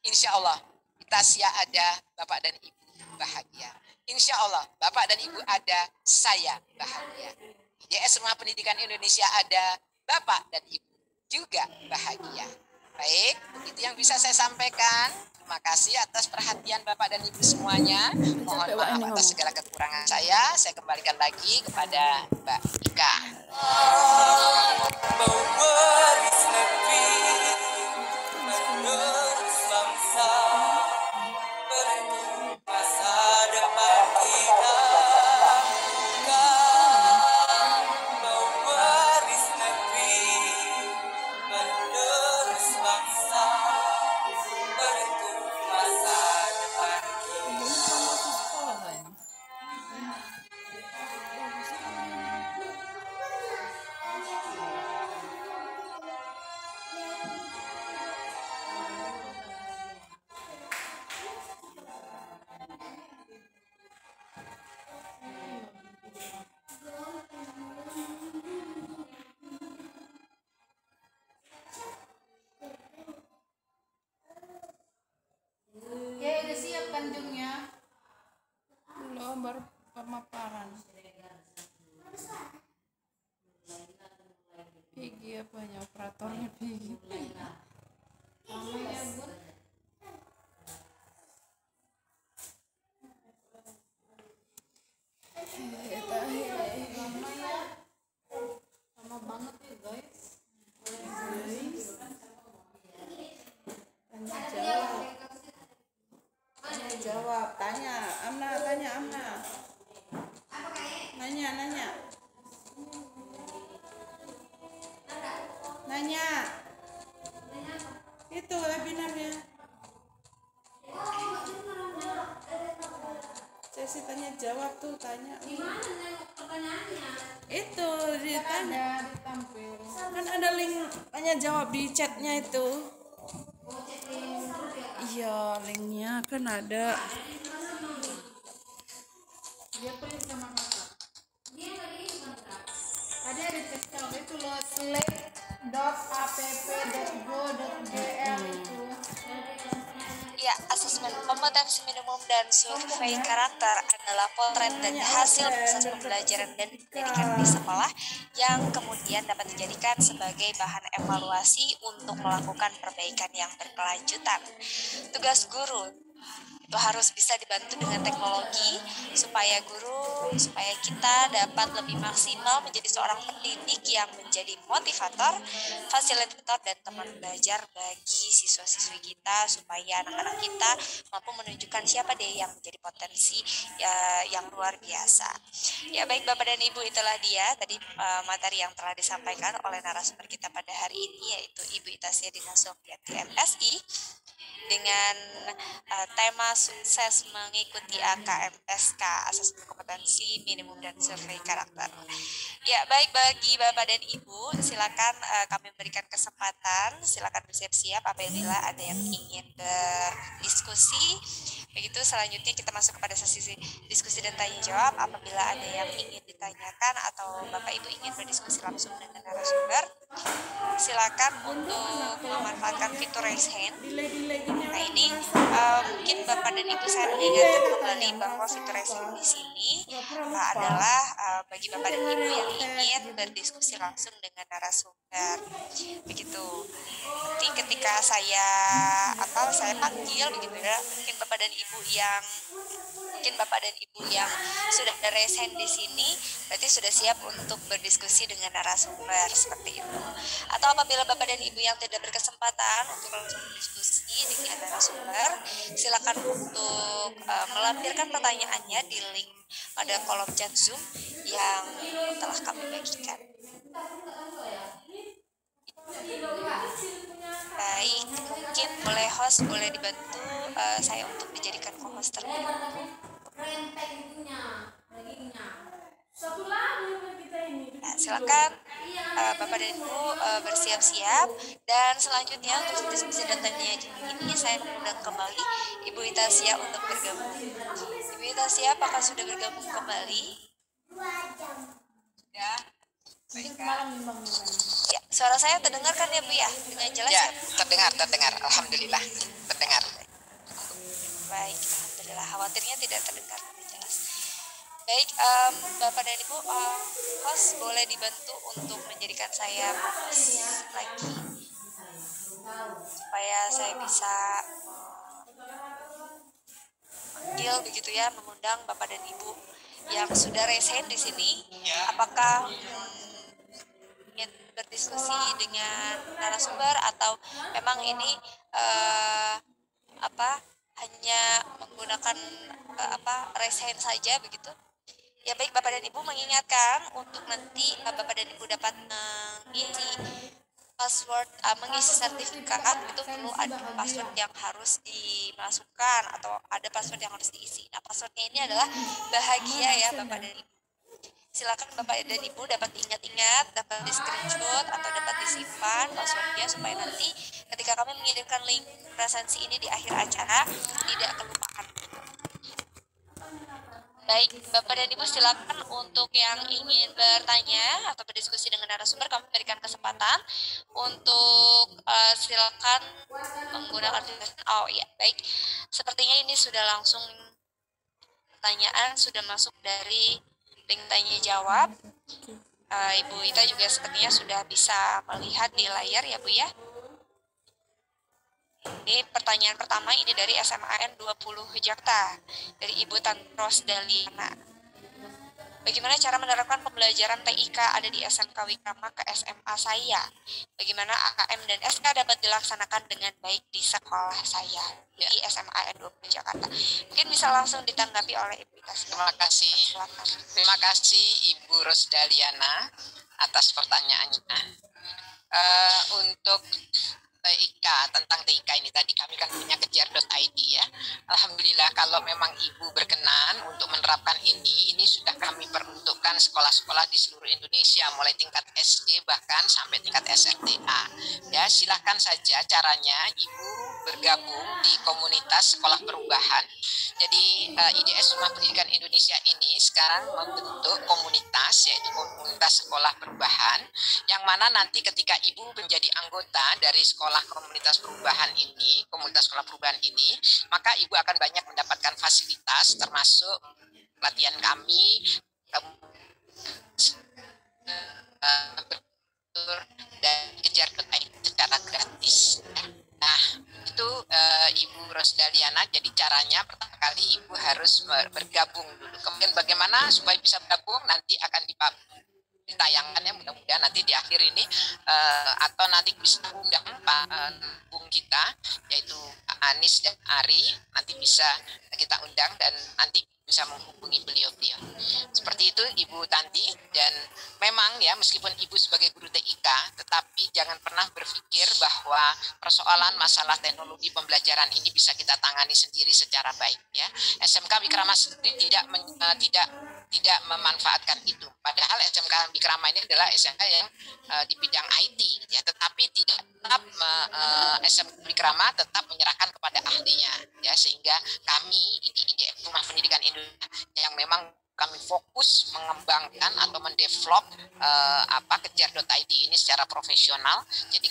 Insya Allah kita ada Bapak dan Ibu bahagia. Insya Allah Bapak dan Ibu ada, saya bahagia. IDS Rumah Pendidikan Indonesia ada, Bapak dan Ibu juga bahagia. Baik, begitu yang bisa saya sampaikan. Terima kasih atas perhatian Bapak dan Ibu semuanya. Mohon maaf atas segala kekurangan saya. Saya kembalikan lagi kepada Mbak Ika. Mewaris negeri, menerus bangsa, beruntung masa depan kita. Kan mewaris negeri, menerus bangsa, beruntung masa depan kita. Ya udah siap kanjungnya. Belum, baru pemaparan. Pigi apanya, operatornya Pigi. Namanya Bun. Lama banget ya guys. Tanya Amna, nanya itu webinarnya. Sesi tanya jawab tuh, tanya itu ditanya, Ditampil. kan ada link tanya jawab di chatnya itu. Iya, linknya kan ada. Dia print sama kakak. Tadi ada cek itu loh, slate.app.go.gl itu. Ya, asesmen kompetensi minimum dan survei karakter adalah potret dari hasil proses pembelajaran dan pendidikan di sekolah yang kemudian dapat dijadikan sebagai bahan evaluasi untuk melakukan perbaikan yang berkelanjutan. Tugas guru itu harus bisa dibantu dengan teknologi supaya kita dapat lebih maksimal menjadi seorang pendidik yang menjadi motivator, fasilitator dan teman belajar bagi siswa-siswi kita, supaya anak-anak kita mampu menunjukkan siapa deh yang menjadi potensi yang luar biasa. Ya baik Bapak dan Ibu, itulah dia tadi materi yang telah disampaikan oleh narasumber kita pada hari ini, yaitu Ibu Itasia Dina Sofiati MSI, dengan tema sukses mengikuti AKMSK, asesmen kompetensi minimum dan survei karakter. Ya baik, bagi Bapak dan Ibu silakan kami memberikan kesempatan, silakan bersiap-siap apabila ada yang ingin berdiskusi. Begitu, selanjutnya kita masuk kepada sesi diskusi dan tanya jawab. Apabila ada yang ingin ditanyakan atau Bapak Ibu ingin berdiskusi langsung dengan narasumber, silakan untuk memanfaatkan fitur raise hand. Nah ini mungkin Bapak dan Ibu saya mengingatkan kembali bahwa fitur raise hand di sini adalah bagi Bapak dan Ibu yang ingin berdiskusi langsung dengan narasumber. Begitu. Nanti ketika saya panggil begitu ya, mungkin Bapak dan Ibu yang sudah ada raise hand di sini berarti sudah siap untuk berdiskusi dengan narasumber seperti itu. Atau apabila Bapak dan Ibu yang tidak berkesempatan untuk langsung berdiskusi dengan narasumber, silakan untuk melampirkan pertanyaannya di link pada kolom chat Zoom yang telah kami bagikan. Baik, mungkin boleh dibantu saya untuk dijadikan co-host terlebih dahulu. Nah, silakan Bapak dan Ibu bersiap-siap, dan selanjutnya untuk diskusi dan tanya jawab ini saya mengundang kembali Ibu Itasia untuk bergabung. Ibu Itasia, apakah sudah bergabung kembali? Ya. Ya, suara saya terdengar kan ya Bu ya? Dengan jelas Ya, ya? terdengar. Alhamdulillah, terdengar. Baik, alhamdulillah. Khawatirnya tidak terdengar dengan jelas. Baik, Bapak dan Ibu, host boleh dibantu untuk menjadikan saya host lagi supaya saya bisa manggil begitu ya, mengundang Bapak dan Ibu yang sudah raise hand di sini. Apakah ingin berdiskusi dengan narasumber atau memang ini hanya menggunakan raise hand saja begitu? Ya baik, Bapak dan Ibu mengingatkan untuk nanti Bapak dan Ibu dapat mengisi sertifikat itu perlu ada password yang harus dimasukkan atau ada password yang harus diisi. Nah, passwordnya ini adalah bahagia ya Bapak dan Ibu. Silakan Bapak dan Ibu dapat diingat-ingat, dapat di screenshot atau dapat disimpan passwordnya supaya nanti ketika kami mengirimkan link presensi ini di akhir acara tidak kelupaan. Baik, Bapak dan Ibu silakan untuk yang ingin bertanya atau berdiskusi dengan narasumber, kami berikan kesempatan untuk silakan menggunakan fitur. Oh iya, baik. Sepertinya ini sudah langsung pertanyaan sudah masuk dari link tanya jawab. Ibu Ita juga sepertinya sudah bisa melihat di layar ya Bu ya. Ini pertanyaan pertama ini dari SMAN 20 Jakarta dari Ibu Tan Rosdaliana. Bagaimana cara menerapkan pembelajaran TIK ada di SMK Wikrama ke SMA saya? Bagaimana AKM dan SK dapat dilaksanakan dengan baik di sekolah saya di SMAN 20 Jakarta? Mungkin bisa langsung ditanggapi oleh Ibu Ita. Terima kasih Ibu Rosdaliana atas pertanyaannya. Untuk TIK, tentang TIK ini tadi kami kan punya kejar.id ya. Alhamdulillah kalau memang Ibu berkenan untuk menerapkan ini sudah kami peruntukkan sekolah-sekolah di seluruh Indonesia mulai tingkat SD bahkan sampai tingkat SMTA. Ya, silahkan saja caranya Ibu bergabung di komunitas sekolah perubahan. Jadi IDS Rumah Pendidikan Indonesia ini sekarang membentuk komunitas, yaitu komunitas sekolah perubahan, yang mana nanti ketika Ibu menjadi anggota dari sekolah komunitas perubahan ini, komunitas sekolah perubahan ini, maka Ibu akan banyak mendapatkan fasilitas termasuk pelatihan kami, dan kejar secara gratis. Nah, itu Ibu Rosdaliana. Jadi caranya pertama kali Ibu harus bergabung dulu. Kemudian bagaimana supaya bisa bergabung nanti akan ditayangkan ya, mudah-mudahan nanti di akhir ini atau nanti bisa undang Pak Bung kita yaitu Pak Anies dan Ari, nanti bisa kita undang dan nanti bisa menghubungi beliau-beliau. Seperti itu Ibu Tanti. Dan memang ya, meskipun Ibu sebagai guru TIK, tetapi jangan pernah berpikir bahwa persoalan masalah teknologi pembelajaran ini bisa kita tangani sendiri secara baik ya. SMK Wikrama sendiri tidak memanfaatkan itu. Padahal SMK Wikrama ini adalah SMK yang di bidang IT ya, tetapi tetap SMK Wikrama tetap menyerahkan kepada ahlinya ya, sehingga kami di IDF Rumah Pendidikan Indonesia yang memang kami fokus mengembangkan atau mendevelop kejar.id ini secara profesional. Jadi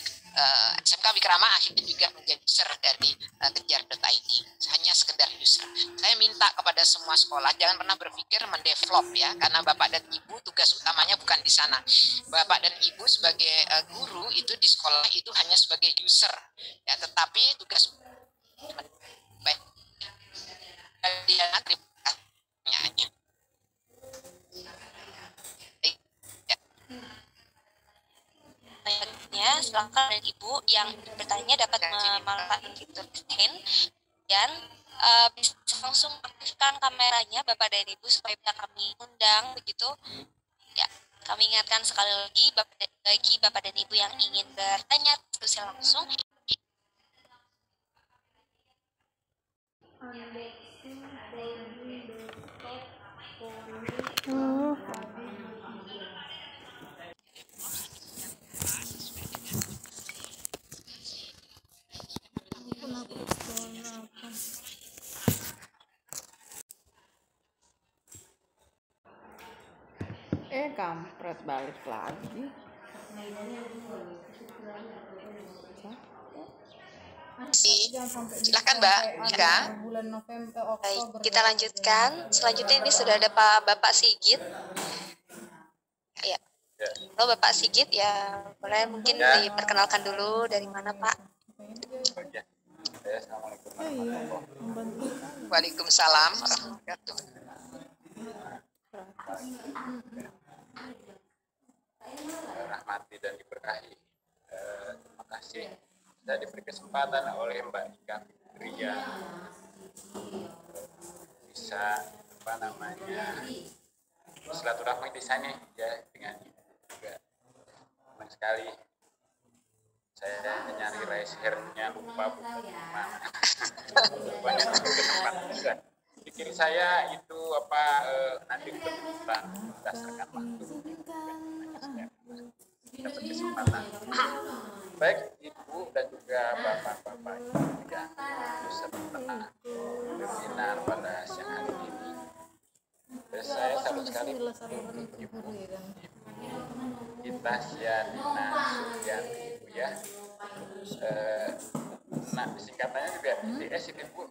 SMK Wikrama akhirnya juga menjadi user dari kejar.id, hanya sekedar user. Saya minta kepada semua sekolah jangan pernah berpikir mendevelop ya, karena Bapak dan Ibu tugas utamanya bukan di sana. Bapak dan Ibu sebagai guru itu di sekolah itu hanya sebagai user ya, tetapi tugas baik dia terima kasih. Silakan dan Ibu yang bertanya dapat memanfaatkan fitur scan dan bisa langsung aktifkan kameranya Bapak dan Ibu supaya bisa kami undang begitu ya. Kami ingatkan sekali lagi bagi Bapak dan Ibu yang ingin bertanya diskusi langsung Kampret balik lagi. Silakan Mbak Ika. Bulan November, Baik, Oktober. kita lanjutkan. Selanjutnya ini sudah ada Bapak Sigit. Ya. Halo Bapak Sigit ya, boleh mungkin diperkenalkan dulu dari mana Pak? Waalaikumsalam warahmatullahi rahmati dan diberkahi. Terima kasih sudah diberi kesempatan oleh Mbak Ika Fitria bisa silaturahmi di sana ya dengan juga. Senang sekali. Saya nyari raise-nya lupa bukan mana. Banyak kesempatan juga. Pikir saya itu nanti berkesan berdasarkan waktu. Dapat kesempatan. Baik Ibu dan juga Bapak-bapak yang beserta webinar pada siang hari ini. Saya salut sekali Ibu kita Sianina Sugianti Ibu ya. Nah singkatannya juga IDS ini Bu.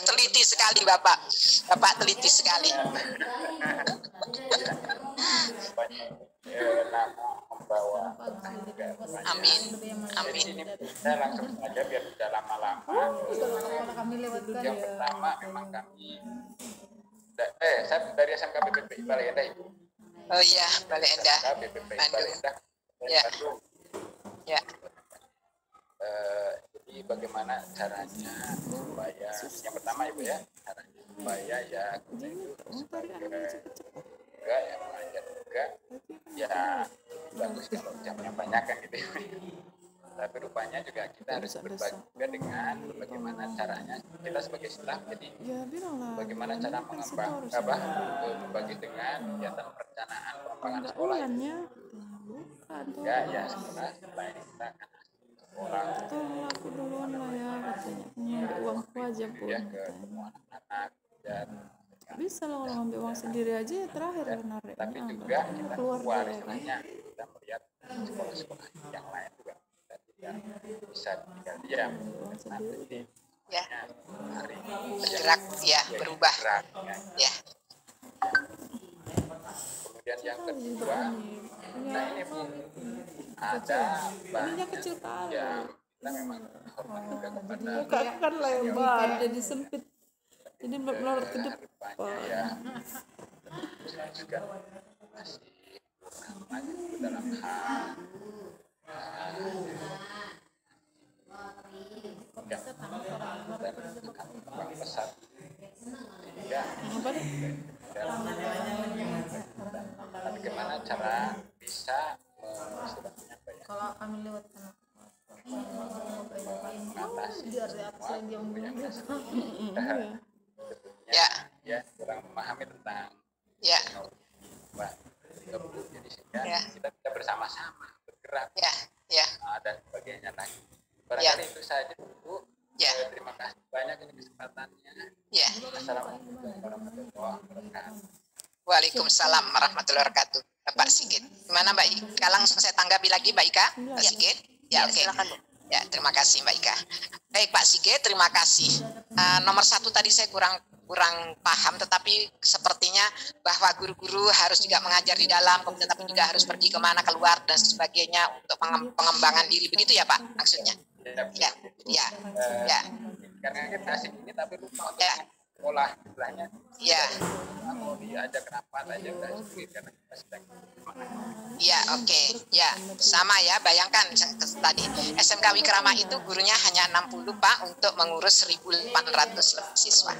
teliti sekali Bapak. Bapak teliti sekali. Membawa Amin. Amin. Ini saya langsung saja biar tidak lama-lama. Yang pertama memang kami saya dari SMK BPPI Balai Endah Ibu. Oh iya, Balai Endah. BPPI Balai Endah. Ya. Ya. Jadi bagaimana caranya supaya yang pertama Ibu ya, caranya supaya ya kita itu sebagai juga yang belajar juga ya bagus kalau jamnya banyak kan gitu. Tapi rupanya juga kita harus berbagi juga dengan bagaimana caranya kita sebagai staff. Jadi bagaimana cara mengembang berbagi dengan kegiatan perencanaan pengembangan sekolah itu. Ya sekolah selain kita akan sekolah Aku duluan lah ya katanya. Ngambil uangku aja pun. ya ke semua anak dan Bisa lah kalau ngambil uang sendiri aja ya terakhir narik. tapi juga kita keluar keluar dari istilahnya kita melihat sekolah-sekolah yang lain juga kita tidak bisa tinggal diam nah, jadi Ya. hari Bergerak ya, berubah. bergerak, ya. Ya. Kemudian yang kedua nah ini Bu ada Ininya kecil kali. yang kita memang hormat juga kepada Muka aku kan lebar, jadi sempit. Jadi melorot ke harapannya depan. ya saya juga masih kurang maju dalam hal dan kembang pesat sehingga Apa nih? bagaimana cara bisa istilahnya apa ya, Kalau kami lewat sana. mengatasi Biar saya diam dulu. Ya, ya kurang memahami tentang ya, Pak Ibu, jadi sehingga Ya. kita bisa bersama-sama bergerak ya, ya, dan sebagainya lagi. Barangkali itu saja Bu. Ya. Terima kasih banyak ini kesempatannya. ya. Assalamualaikum warahmatullahi wabarakatuh. Waalaikumsalam warahmatullahi wabarakatuh. Pak Sigit, gimana Mbak Ika? Langsung saya tanggapi lagi Mbak Ika. Pak Sigit, ya oke. Silakan, Bu. Ya, terima kasih Mbak Ika. Baik Pak Sigit, terima kasih. Nomor satu tadi saya kurang paham, tetapi sepertinya bahwa guru-guru harus juga mengajar di dalam, kemudian tapi juga harus pergi kemana keluar dan sebagainya untuk pengembangan diri, begitu ya Pak maksudnya? Ya, ya, ya, Karena kita asik ini tapi lupa untuk ya, sekolah istilahnya. ya. Mau diajak kenapa aja udah sulit karena kita sedang Ya, oke. Ya, sama ya. Bayangkan tadi SMK Wikrama itu gurunya hanya 60 Pak untuk mengurus 1.800 lebih siswa.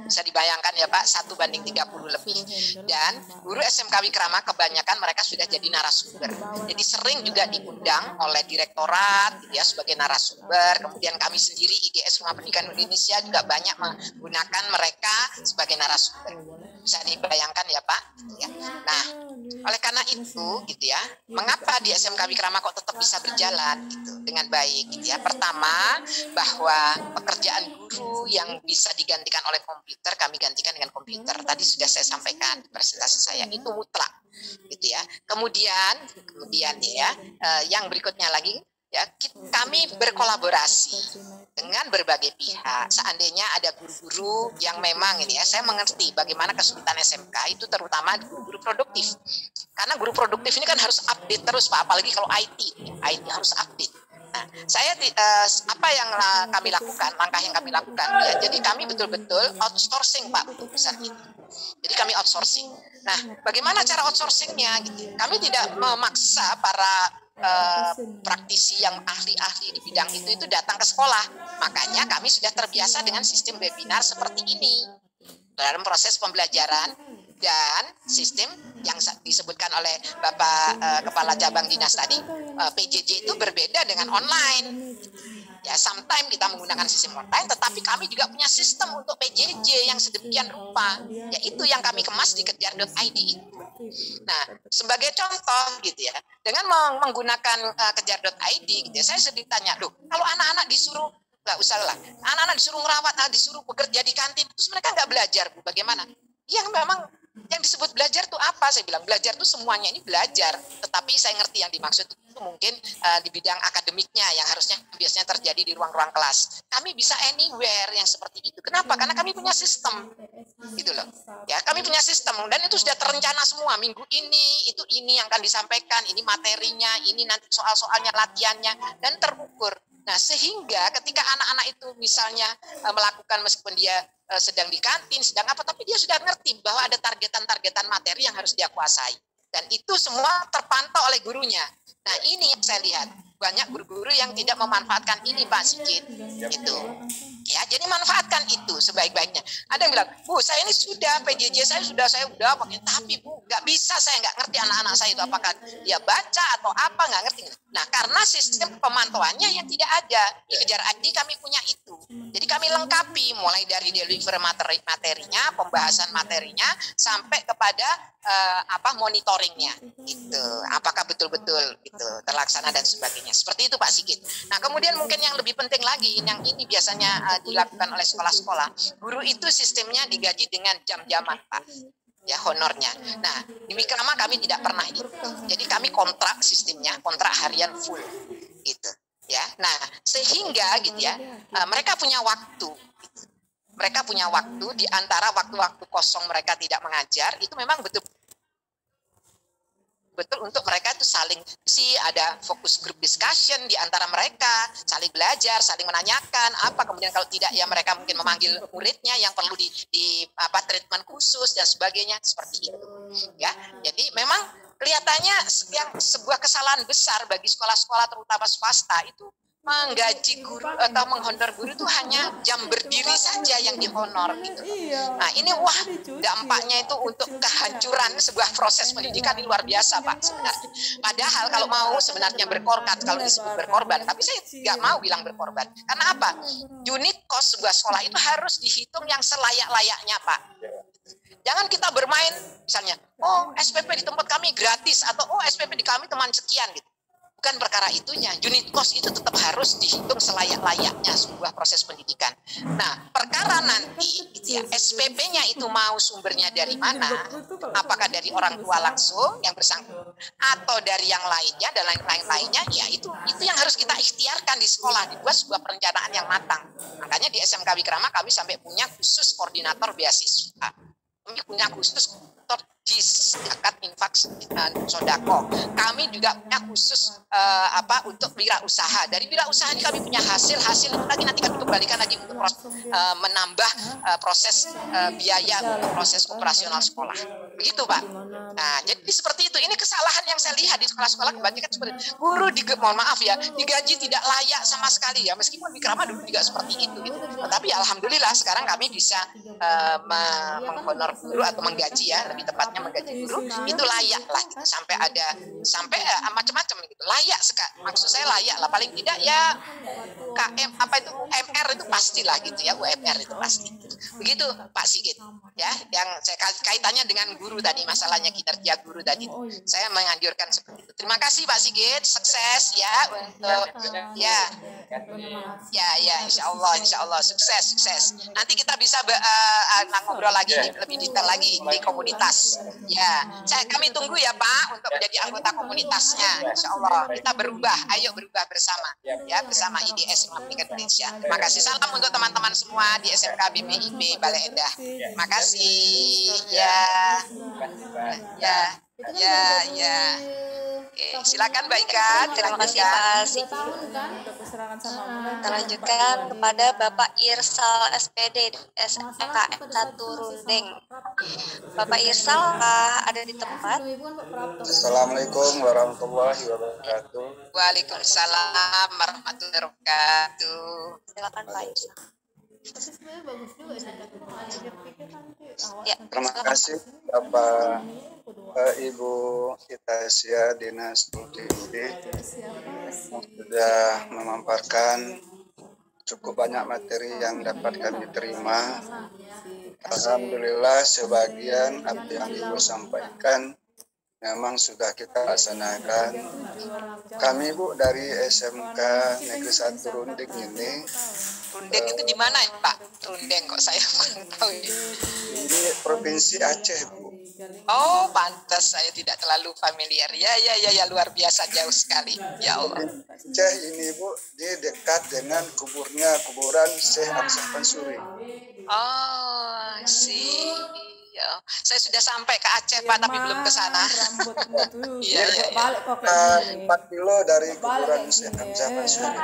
Bisa dibayangkan ya Pak, 1:30 lebih. Dan guru SMK Wikrama kebanyakan mereka sudah jadi narasumber. Jadi sering juga diundang oleh direktorat gitu ya sebagai narasumber. Kemudian kami sendiri IGS Rumah Pendidikan Indonesia juga banyak menggunakan mereka sebagai narasumber. Bisa dibayangkan ya Pak. Ya. Nah, oleh karena itu gitu ya, mengapa di SMK Wikrama kok tetap bisa berjalan gitu dengan baik gitu ya. Pertama, bahwa pekerjaan guru yang bisa digantikan oleh komputer kami gantikan dengan komputer. Tadi sudah saya sampaikan di presentasi saya, itu mutlak gitu ya. Kemudian ya, yang berikutnya lagi ya, kami berkolaborasi dengan berbagai pihak. Seandainya ada guru-guru yang memang ini ya, saya mengerti bagaimana kesulitan SMK itu terutama guru produktif. Karena guru produktif ini kan harus update terus Pak, apalagi kalau IT harus update. Nah, saya apa yang kami lakukan, langkah yang kami lakukan ya, jadi kami betul-betul outsourcing Pak untuk urusan itu. Jadi kami outsourcing. Nah, bagaimana cara outsourcingnya gitu? Kami tidak memaksa para praktisi yang ahli-ahli di bidang itu datang ke sekolah. Makanya kami sudah terbiasa dengan sistem webinar seperti ini dalam proses pembelajaran dan sistem yang disebutkan oleh Bapak Kepala Cabang Dinas tadi, PJJ itu berbeda dengan online. Ya, sometimes kita menggunakan sistem online, tetapi kami juga punya sistem untuk PJJ yang sedemikian rupa. Ya, itu yang kami kemas di kejar.id itu. Nah, sebagai contoh gitu ya, dengan menggunakan kejar.id gitu ya, saya sedih tanya, loh, kalau anak-anak disuruh, nggak usah lah, anak-anak disuruh ngerawat, disuruh bekerja di kantin, terus mereka nggak belajar, Bu, bagaimana? Yang memang yang disebut belajar itu apa? Saya bilang belajar itu semuanya ini belajar, tetapi saya ngerti yang dimaksud itu mungkin di bidang akademiknya yang harusnya biasanya terjadi di ruang-ruang kelas. Kami bisa anywhere yang seperti itu. Kenapa? Karena kami punya sistem, gitu loh. Ya, kami punya sistem dan itu sudah terencana semua. Minggu ini yang akan disampaikan, ini materinya, ini nanti soal-soalnya, latihannya, dan terukur. Nah, sehingga ketika anak-anak itu misalnya melakukan meskipun dia sedang di kantin, sedang apa, tapi dia sudah ngerti bahwa ada targetan-targetan materi yang harus dia kuasai. Dan itu semua terpantau oleh gurunya. Nah, ini yang saya lihat. Banyak guru-guru yang tidak memanfaatkan ini, Pak Sigit. Gitu. Ya, jadi manfaatkan itu sebaik-baiknya. Ada yang bilang, Bu, saya ini sudah, PJJ saya udah pakai. Tapi Bu, nggak bisa, saya nggak ngerti anak-anak saya itu apakah dia baca atau apa, nggak ngerti. Nah, karena sistem pemantauannya yang tidak ada. Di Kejar ID kami punya itu. Jadi kami lengkapi, mulai dari deliver materinya, pembahasan materinya, sampai kepada monitoringnya. Gitu. Apakah betul-betul gitu, terlaksana dan sebagainya. Seperti itu Pak Sigit. Nah, kemudian mungkin yang lebih penting lagi, yang ini biasanya dilakukan oleh sekolah-sekolah, guru itu sistemnya digaji dengan jam-jaman Pak, ya honornya. Nah, di Wikrama kami tidak pernah itu. Jadi kami kontrak sistemnya, kontrak harian full, gitu. Ya, nah sehingga gitu ya, mereka punya waktu. Gitu. Mereka punya waktu di antara waktu-waktu kosong mereka tidak mengajar, itu memang betul betul untuk mereka itu saling ada fokus group discussion di antara mereka, saling belajar, saling menanyakan apa, kemudian kalau tidak ya mereka mungkin memanggil muridnya yang perlu di treatment khusus dan sebagainya seperti itu ya. Jadi memang kelihatannya yang sebuah kesalahan besar bagi sekolah-sekolah terutama swasta itu menggaji guru atau menghonor guru itu hanya jam berdiri saja yang dihonor gitu. Nah ini dampaknya itu untuk kehancuran sebuah proses pendidikan ini luar biasa Pak sebenarnya. Padahal kalau mau sebenarnya berkorban, kalau disebut berkorban, tapi saya nggak mau bilang berkorban. Karena apa? Unit cost sebuah sekolah itu harus dihitung yang selayak-layaknya Pak. Jangan kita bermain misalnya, oh SPP di tempat kami gratis atau oh SPP di kami teman sekian gitu. Bukan perkara itunya, unit cost itu tetap harus dihitung selayak-layaknya sebuah proses pendidikan. Nah, perkara nanti gitu ya, SPP-nya itu mau sumbernya dari mana? Apakah dari orang tua langsung yang bersangkutan atau dari yang lainnya dan lain-lainnya? Ya itu yang harus kita ikhtiarkan di sekolah, dibuat sebuah perencanaan yang matang. Makanya di SMK Wikrama kami sampai punya khusus koordinator beasiswa. Kami punya khusus JIS, zakat, infak, sodako. Kami juga punya khusus untuk wirausaha. Dari wirausaha ini kami punya hasil itu lagi nanti kami kembalikan lagi untuk menambah proses biaya proses operasional sekolah. Begitu Pak. Nah jadi seperti itu. Ini kesalahan yang saya lihat di sekolah-sekolah kebanyakan seperti guru mohon maaf ya digaji tidak layak sama sekali ya. Meskipun di Krama dulu juga seperti itu gitu. Tetapi alhamdulillah sekarang kami bisa menghonor guru atau menggaji ya lebih tepatnya menggaji guru itu layak lah gitu. sampai macam-macam gitu layak sekali, maksud saya layak lah paling tidak ya KM UMR itu pastilah gitu ya, UMR itu pasti begitu Pak Sigit ya. Yang saya kaitannya dengan guru tadi, masalahnya kinerja guru tadi saya menganjurkan seperti itu. Terima kasih Pak Sigit, sukses ya untuk ya insya Allah sukses. Nanti kita bisa ngobrol lagi lebih detail lagi di komunitas. Ya, kami tunggu ya Pak untuk menjadi anggota komunitasnya. Insya Allah kita ayo berubah bersama ya, bersama IDS Rumah Pendidikan Indonesia. Terima kasih, salam untuk teman-teman semua di SMK BPIB Bale Endah. Terima kasih ya. Oke, silakan Mbak Ika. Terima kasih Pak Sigit. Kita lanjutkan kepada Bapak Irsal SPD SMKM 1 Rundeng. Bapak Irsal ada di tempat. Assalamualaikum warahmatullahi wabarakatuh. Waalaikumsalam warahmatullahi wabarakatuh. Silakan Pak Irsal. Ya, terima kasih Bapak Ibu Itasia Dinas Pendidik yang sudah memaparkan cukup banyak materi yang dapat kami terima. Alhamdulillah sebagian apa yang Ibu sampaikan memang sudah kita laksanakan. Kami Bu dari SMK Negeri 1 Rundeng ini. Rundeng itu di mana ya Pak? Rundeng kok saya kurang tahu ya. Ini Provinsi Aceh Bu. Oh pantas saya tidak terlalu familiar. Ya luar biasa jauh sekali. Ya Allah. Aceh ini Bu, di dekat dengan kuburan Syekh Hamzah Mansuri. Oh sih. Ya. Saya sudah sampai ke Aceh Pak, tapi belum ke sana. Iya. 4 kilo dari kuburan Syekh Hamzah Mansuri.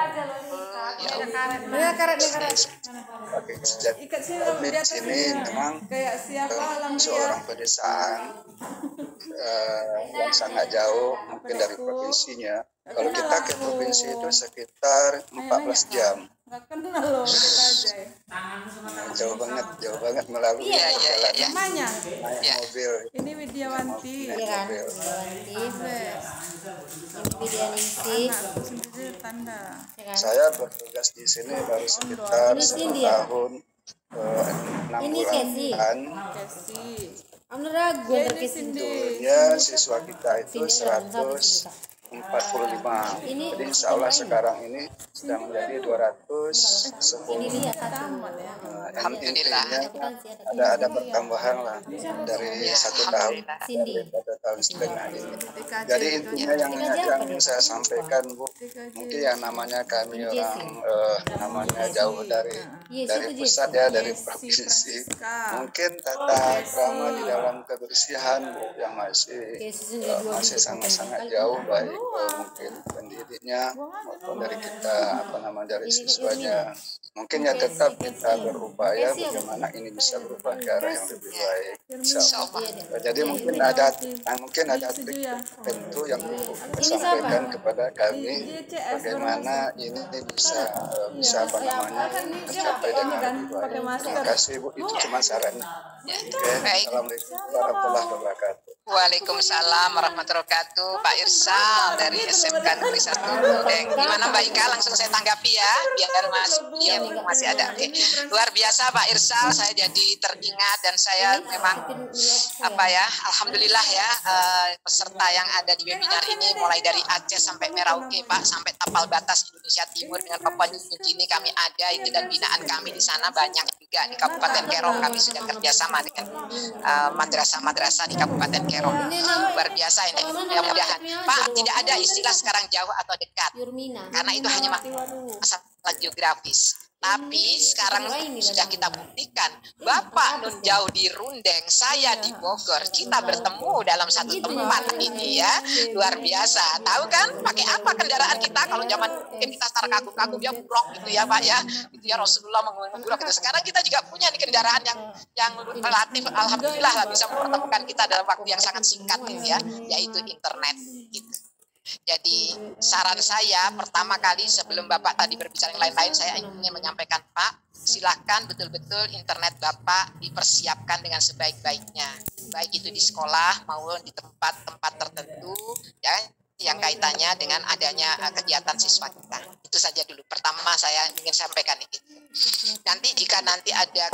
Oke, jadi di sini memang seorang pedesaan yang sangat jauh mungkin dari provinsinya. Kalau kita ke provinsi itu sekitar 14 jam. Jauh banget melalui jalan mobil. Ini Widyawanti. Saya bertugas di sini baru sekitar 1 tahun 6 bulan. Dulunya siswa kita itu 100 45. Jadi insya Allah sekarang ini sudah menjadi 210. Intinya ada pertambahan lah dari 1 tahun pada tahun setengah ini. Jadi intinya yang saya sampaikan Bu, mungkin yang namanya kami orang namanya jauh dari pusat ya, dari provinsi, mungkin tata krama di dalam kebersihan Bu yang masih sangat jauh, baik mungkin pendidiknya maupun dari kita dari siswanya. Mungkin ya tetap kita berupaya bagaimana ini bisa berubah ke arah yang lebih baik. Jadi mungkin ada trik tertentu yang kita sampaikan kepada kami bagaimana ini bisa tercapai dengan lebih baik. Terima kasih Bu, itu cuma sarannya. Oke, Assalamualaikum warahmatullahi wabarakatuh. Waalaikumsalam warahmatullahi wabarakatuh. Pak Irsal dari SMK Negeri 1 Rundeng. Gimana Mbak Ika? Langsung saya tanggapi ya, biar masih ada. Oke. Luar biasa Pak Irsal, saya jadi teringat dan saya memang alhamdulillah ya, peserta yang ada di webinar ini mulai dari Aceh sampai Merauke Pak, sampai tapal batas Indonesia Timur dengan Papua New Guinea kami ada itu, dan binaan kami di sana banyak juga di Kabupaten Kerong. Kami sudah kerjasama dengan madrasah-madrasah di Kabupaten Kerong. Luar biasa ini. Mudah-mudahan Pak, tidak ada istilah sekarang jauh atau dekat, karena itu hanya masalah geografis. Tapi sekarang sudah kita buktikan, Bapak Nun jauh di Rundeng, saya di Bogor, kita bertemu dalam satu tempat ini ya, luar biasa. Tahu kan pakai apa kendaraan kita? Kalau zaman mungkin kita tar kagum-kagum ya buruk gitu ya Pak ya, itu ya Rasulullah menguruk itu. Sekarang kita juga punya nih kendaraan yang relatif, alhamdulillah lah, bisa mempertemukan kita dalam waktu yang sangat singkat gitu ya, yaitu internet gitu. Jadi saran saya pertama kali sebelum Bapak tadi berbicara yang lain-lain, saya ingin menyampaikan Pak, silakan betul-betul internet Bapak dipersiapkan dengan sebaik-baiknya, baik itu di sekolah maupun di tempat-tempat tertentu ya, yang kaitannya dengan adanya kegiatan siswa kita. Itu saja dulu pertama saya ingin sampaikan itu. Nanti jika nanti ada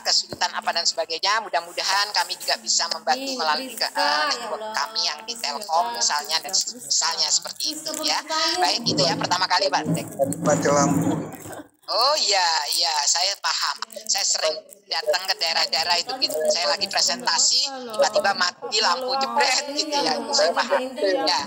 kesulitan apa dan sebagainya, mudah-mudahan kami juga bisa membantu melalui network kami yang di Telkom misalnya, dan misalnya seperti itu ya. Baik, itu ya pertama kali Pak. Oh iya, saya paham. Saya sering datang ke daerah-daerah itu gitu. Saya lagi presentasi, tiba-tiba mati lampu jebret gitu ya. Itu saya paham. Ya.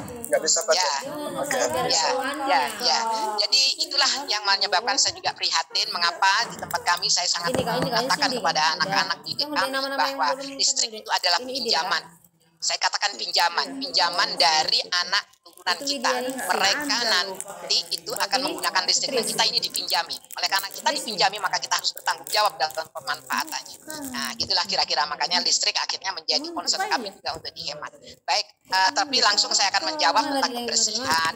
Jadi itulah yang menyebabkan saya juga prihatin mengapa di tempat kami saya sangat mengatakan kepada anak-anak didik kami bahwa listrik itu adalah pinjaman. Saya katakan pinjaman dari anak turunan kita. Mereka nanti itu akan menggunakan listrik, dan kita ini dipinjami. Oleh karena kita dipinjami, maka kita harus bertanggung jawab dalam pemanfaatannya. Nah, gitulah kira-kira, makanya listrik akhirnya menjadi concern kami juga untuk dihemat. Baik, tapi langsung saya akan menjawab tentang kebersihan.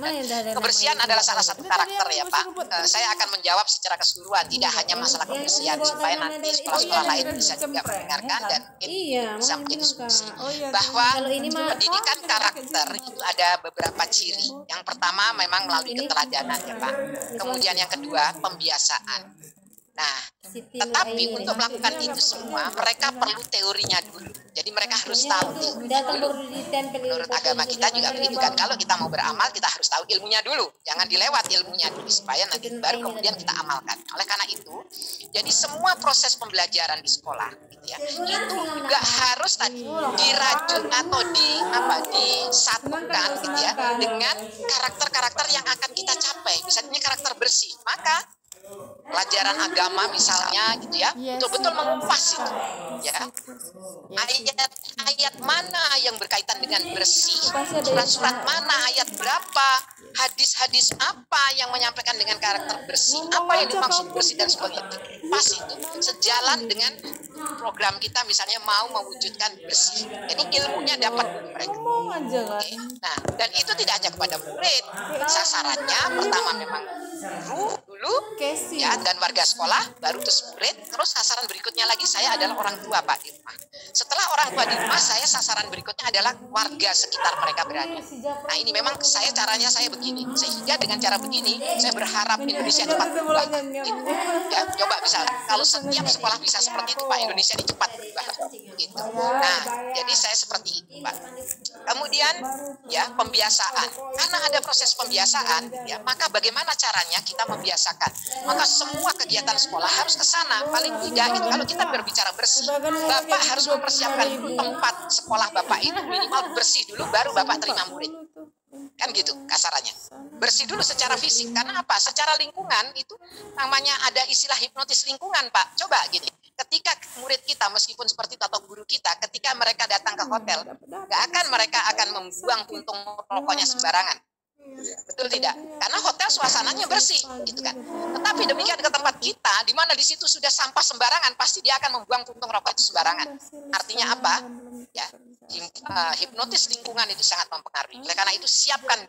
Kebersihan adalah salah satu karakter ya Pak. Saya akan menjawab secara keseluruhan, tidak hanya masalah kebersihan, supaya nanti sekolah-sekolah lain bisa juga mendengarkan dan bisa menjadi diskusi. Bahwa pendidikan karakter itu ada beberapa ciri. Yang pertama memang melalui keteladanan ya Pak. Kemudian yang kedua pembiasaan. Nah, tetapi untuk melakukan itu semua mereka perlu teorinya dulu. Jadi mereka harus tahu ilmunya dulu. Menurut agama kita juga begitu kan. Kalau kita mau beramal, kita harus tahu ilmunya dulu. Jangan dilewat ilmunya dulu, supaya nanti baru kemudian kita amalkan. Oleh karena itu, jadi semua proses pembelajaran di sekolah gitu ya, itu juga harus tadi dirajut atau disatukan gitu ya dengan karakter-karakter yang akan kita capai. Misalnya karakter bersih, maka pelajaran agama misalnya gitu ya, betul-betul mengupas itu ya, ayat mana yang berkaitan dengan bersih, surat-surat mana, ayat berapa, hadis-hadis apa yang menyampaikan dengan karakter bersih, apa yang dimaksud bersih dan sebagainya. Pas itu sejalan dengan program kita misalnya mau mewujudkan bersih. Jadi ilmunya dapat dari mereka. Okay. Nah, dan itu tidak hanya kepada murid. Sasarannya pertama memang guru dulu ya, dan warga sekolah, baru terus murid, terus sasaran berikutnya lagi saya adalah orang tua Pak di rumah. Setelah orang tua di rumah, saya sasaran berikutnya adalah warga sekitar mereka berada. Nah, ini memang caranya saya begini, sehingga dengan cara begini saya berharap Indonesia cepat berubah gitu. Ya, coba misalnya kalau setiap sekolah bisa seperti itu Pak, Indonesia ini cepat berubah. gitu. Nah, jadi saya seperti itu, Pak. Kemudian ya pembiasaan, karena ada proses pembiasaan, ya maka bagaimana caranya kita membiasakan? Maka semua kegiatan sekolah harus ke sana, paling tidak gitu. Kalau kita berbicara bersih, Bapak harus mempersiapkan dulu tempat sekolah Bapak itu minimal bersih dulu, baru Bapak terima murid. Kan gitu kasarannya. Bersih dulu secara fisik, karena apa? Secara lingkungan itu namanya ada istilah hipnotis lingkungan, Pak. Coba gini, ketika murid kita meskipun seperti itu atau guru kita, ketika mereka datang ke hotel, mereka akan membuang puntung rokoknya sembarangan. Betul tidak? Karena hotel suasananya bersih, gitu kan. Tetapi demikian ke tempat kita, di mana di situ sudah sampah sembarangan, pasti dia akan membuang puntung rokok itu sembarangan. Artinya apa? Ya, hipnotis lingkungan itu sangat mempengaruhi. Oleh karena itu siapkan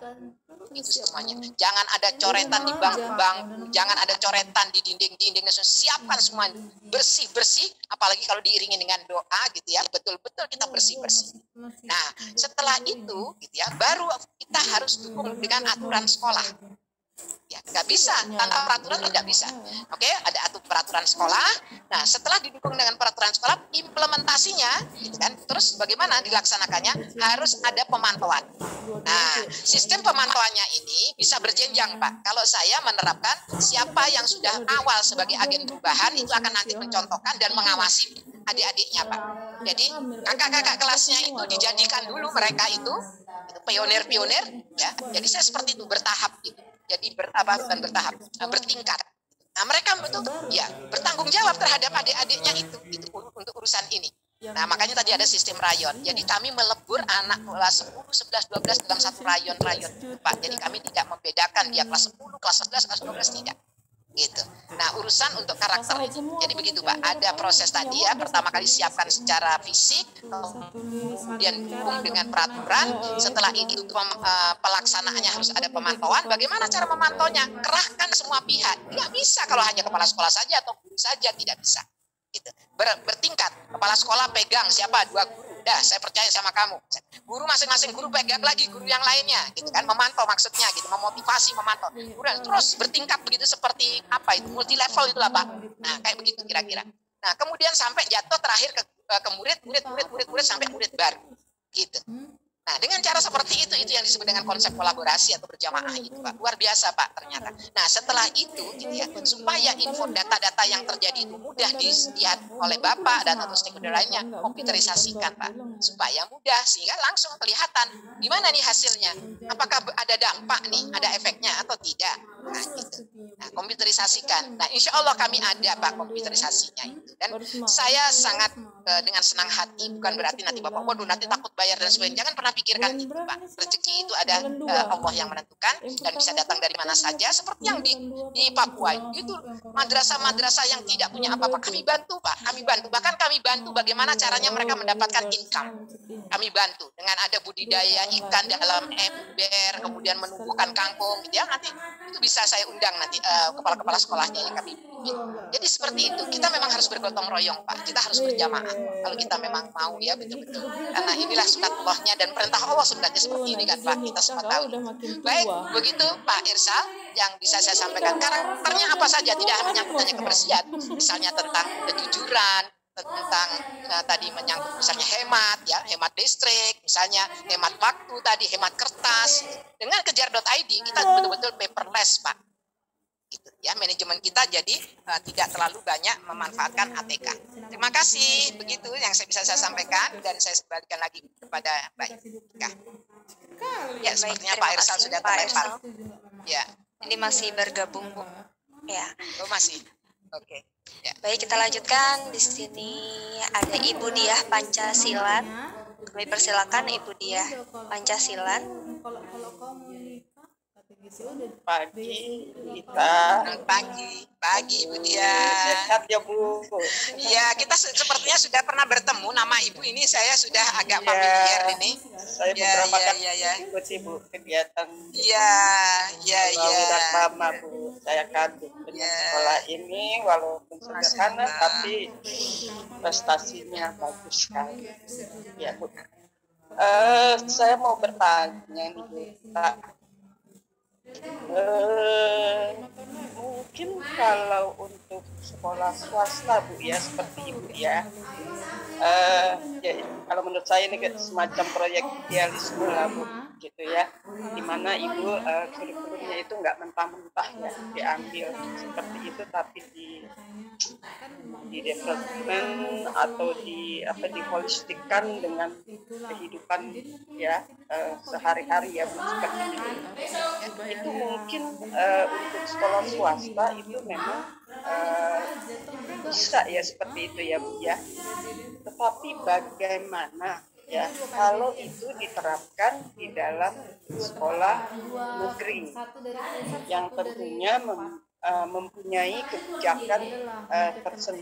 itu semuanya. Jangan ada coretan di bangku-bangku, jangan ada coretan di dinding-dinding. Siapkan semua bersih-bersih, apalagi kalau diiringi dengan doa gitu ya. Betul-betul kita bersih-bersih. Nah, setelah itu gitu ya, baru kita harus dukung dengan aturan sekolah. Ya, nggak bisa tanpa peraturan tidak bisa. Oke, ada peraturan sekolah. Nah, setelah didukung dengan peraturan sekolah, implementasinya, gitu kan? Terus bagaimana dilaksanakannya? Harus ada pemantauan. Nah, sistem pemantauannya ini bisa berjenjang, Pak. Kalau saya menerapkan siapa yang sudah awal sebagai agen perubahan itu akan nanti mencontohkan dan mengawasi adik-adiknya, Pak. Jadi kakak-kakak kelasnya itu dijadikan dulu mereka itu pionir-pionir, ya. Jadi saya seperti itu bertahap gitu. Jadi bukan bertahap, bertingkat. Nah, mereka betul ya bertanggung jawab terhadap adik-adiknya itu untuk urusan ini. Nah, makanya tadi ada sistem rayon. Jadi kami melebur anak kelas 10, 11, 12 dalam satu rayon, Pak. Jadi kami tidak membedakan dia kelas 10, kelas 11, kelas 12 tidak. Gitu. Nah, urusan untuk karakter. Jadi begitu, Pak. Ada proses tadi ya, pertama kali siapkan secara fisik, kemudian dukung dengan peraturan. Setelah itu pelaksanaannya harus ada pemantauan. Bagaimana cara memantaunya? Kerahkan semua pihak. Tidak bisa kalau hanya kepala sekolah saja atau guru saja, tidak bisa. Gitu. Bertingkat. Kepala sekolah pegang siapa? 2 guru. Dah, saya percaya sama kamu. Guru masing-masing guru pegang lagi guru yang lainnya, gitu kan? Memantau maksudnya, gitu, memotivasi, memantau. Kemudian terus bertingkat begitu seperti apa itu? Multi level itulah, Pak. Nah, kayak begitu kira-kira. Nah, kemudian sampai jatuh terakhir ke murid sampai murid baru, gitu. Nah, dengan cara seperti itu yang disebut dengan konsep kolaborasi atau berjamaah itu, Pak. Luar biasa, Pak, ternyata. Nah, setelah itu, gitu ya, supaya info data-data yang terjadi itu mudah dilihat oleh Bapak dan atau stakeholder lainnya, komputerisasikan, Pak. Supaya mudah, sehingga langsung kelihatan gimana nih hasilnya. Apakah ada dampak nih, ada efeknya atau tidak. Nah, gitu. Nah, komputerisasikan. Nah, insya Allah kami ada, Pak, komputerisasinya itu. Dan saya sangat dengan senang hati, bukan berarti nanti Bapak, waduh, nanti takut bayar dan sebagainya. Jangan pernah pikirkan itu, Pak. Rezeki itu ada Allah yang menentukan dan bisa datang dari mana saja. Seperti yang di Papua itu madrasah-madrasah yang tidak punya apa-apa kami bantu, Pak. Kami bantu. Bahkan kami bantu bagaimana caranya mereka mendapatkan income. Kami bantu dengan ada budidaya ikan dalam ember, kemudian menumbuhkan kangkung, gitu ya. Nanti itu bisa saya undang nanti kepala-kepala sekolahnya yang kami bimbing. Jadi seperti itu. Kita memang harus bergotong royong, Pak. Kita harus berjamaah. Kalau kita memang mau ya betul-betul. Karena inilah sunatullahnya dan perintah Allah sebenarnya seperti ini kan, Pak. Kita semua tahu. Baik, begitu Pak Irsal yang bisa saya sampaikan. Karakternya apa saja, tidak hanya menyangkut kebersihan, misalnya tentang kejujuran, tentang tadi menyangkut misalnya hemat ya, hemat listrik, misalnya hemat waktu tadi, hemat kertas. Dengan kejar.id kita betul-betul paperless, Pak. Gitu ya, manajemen kita jadi tidak terlalu banyak memanfaatkan ATK. Terima kasih, begitu yang saya sampaikan dan saya kembalikan lagi kepada Mbak Ika. Ya, sepertinya Pak Irsal sudah terlempar. Ya. Ini masih bergabung, Bu. Ya. Oh, masih. Oke. Ya. Baik, kita lanjutkan. Di sini ada Ibu Diah Pancasilan. Kami persilakan Ibu Diah Pancasilan. Pagi kita. Pagi Ibu Dia. Sehat ya Bu. Iya, kita sepertinya sudah pernah bertemu. Nama Ibu ini saya sudah agak familiar ini. Saya beberapa kali ikut Bu kegiatan. Iya. Udah lama Bu. Saya kagum dengan sekolah ini walaupun sederhana tapi prestasinya bagus sekali. Ya Bu. Saya mau bertanya nih Bu, Pak. mungkin kalau untuk sekolah swasta Bu ya, seperti Ibu ya, ya kalau menurut saya ini kayak semacam proyek idealisme lah Bu, gitu ya, dimana Ibu kurikulumnya itu nggak mentah-mentah ya diambil seperti itu, tapi di development atau diholistikkan dengan kehidupan ya sehari-hari ya Bu, seperti itu. Itu mungkin untuk sekolah swasta itu memang bisa ya seperti itu ya Bu ya. Tetapi bagaimana ya kalau itu diterapkan di dalam sekolah negeri yang tentunya mempunyai kebijakan tersendiri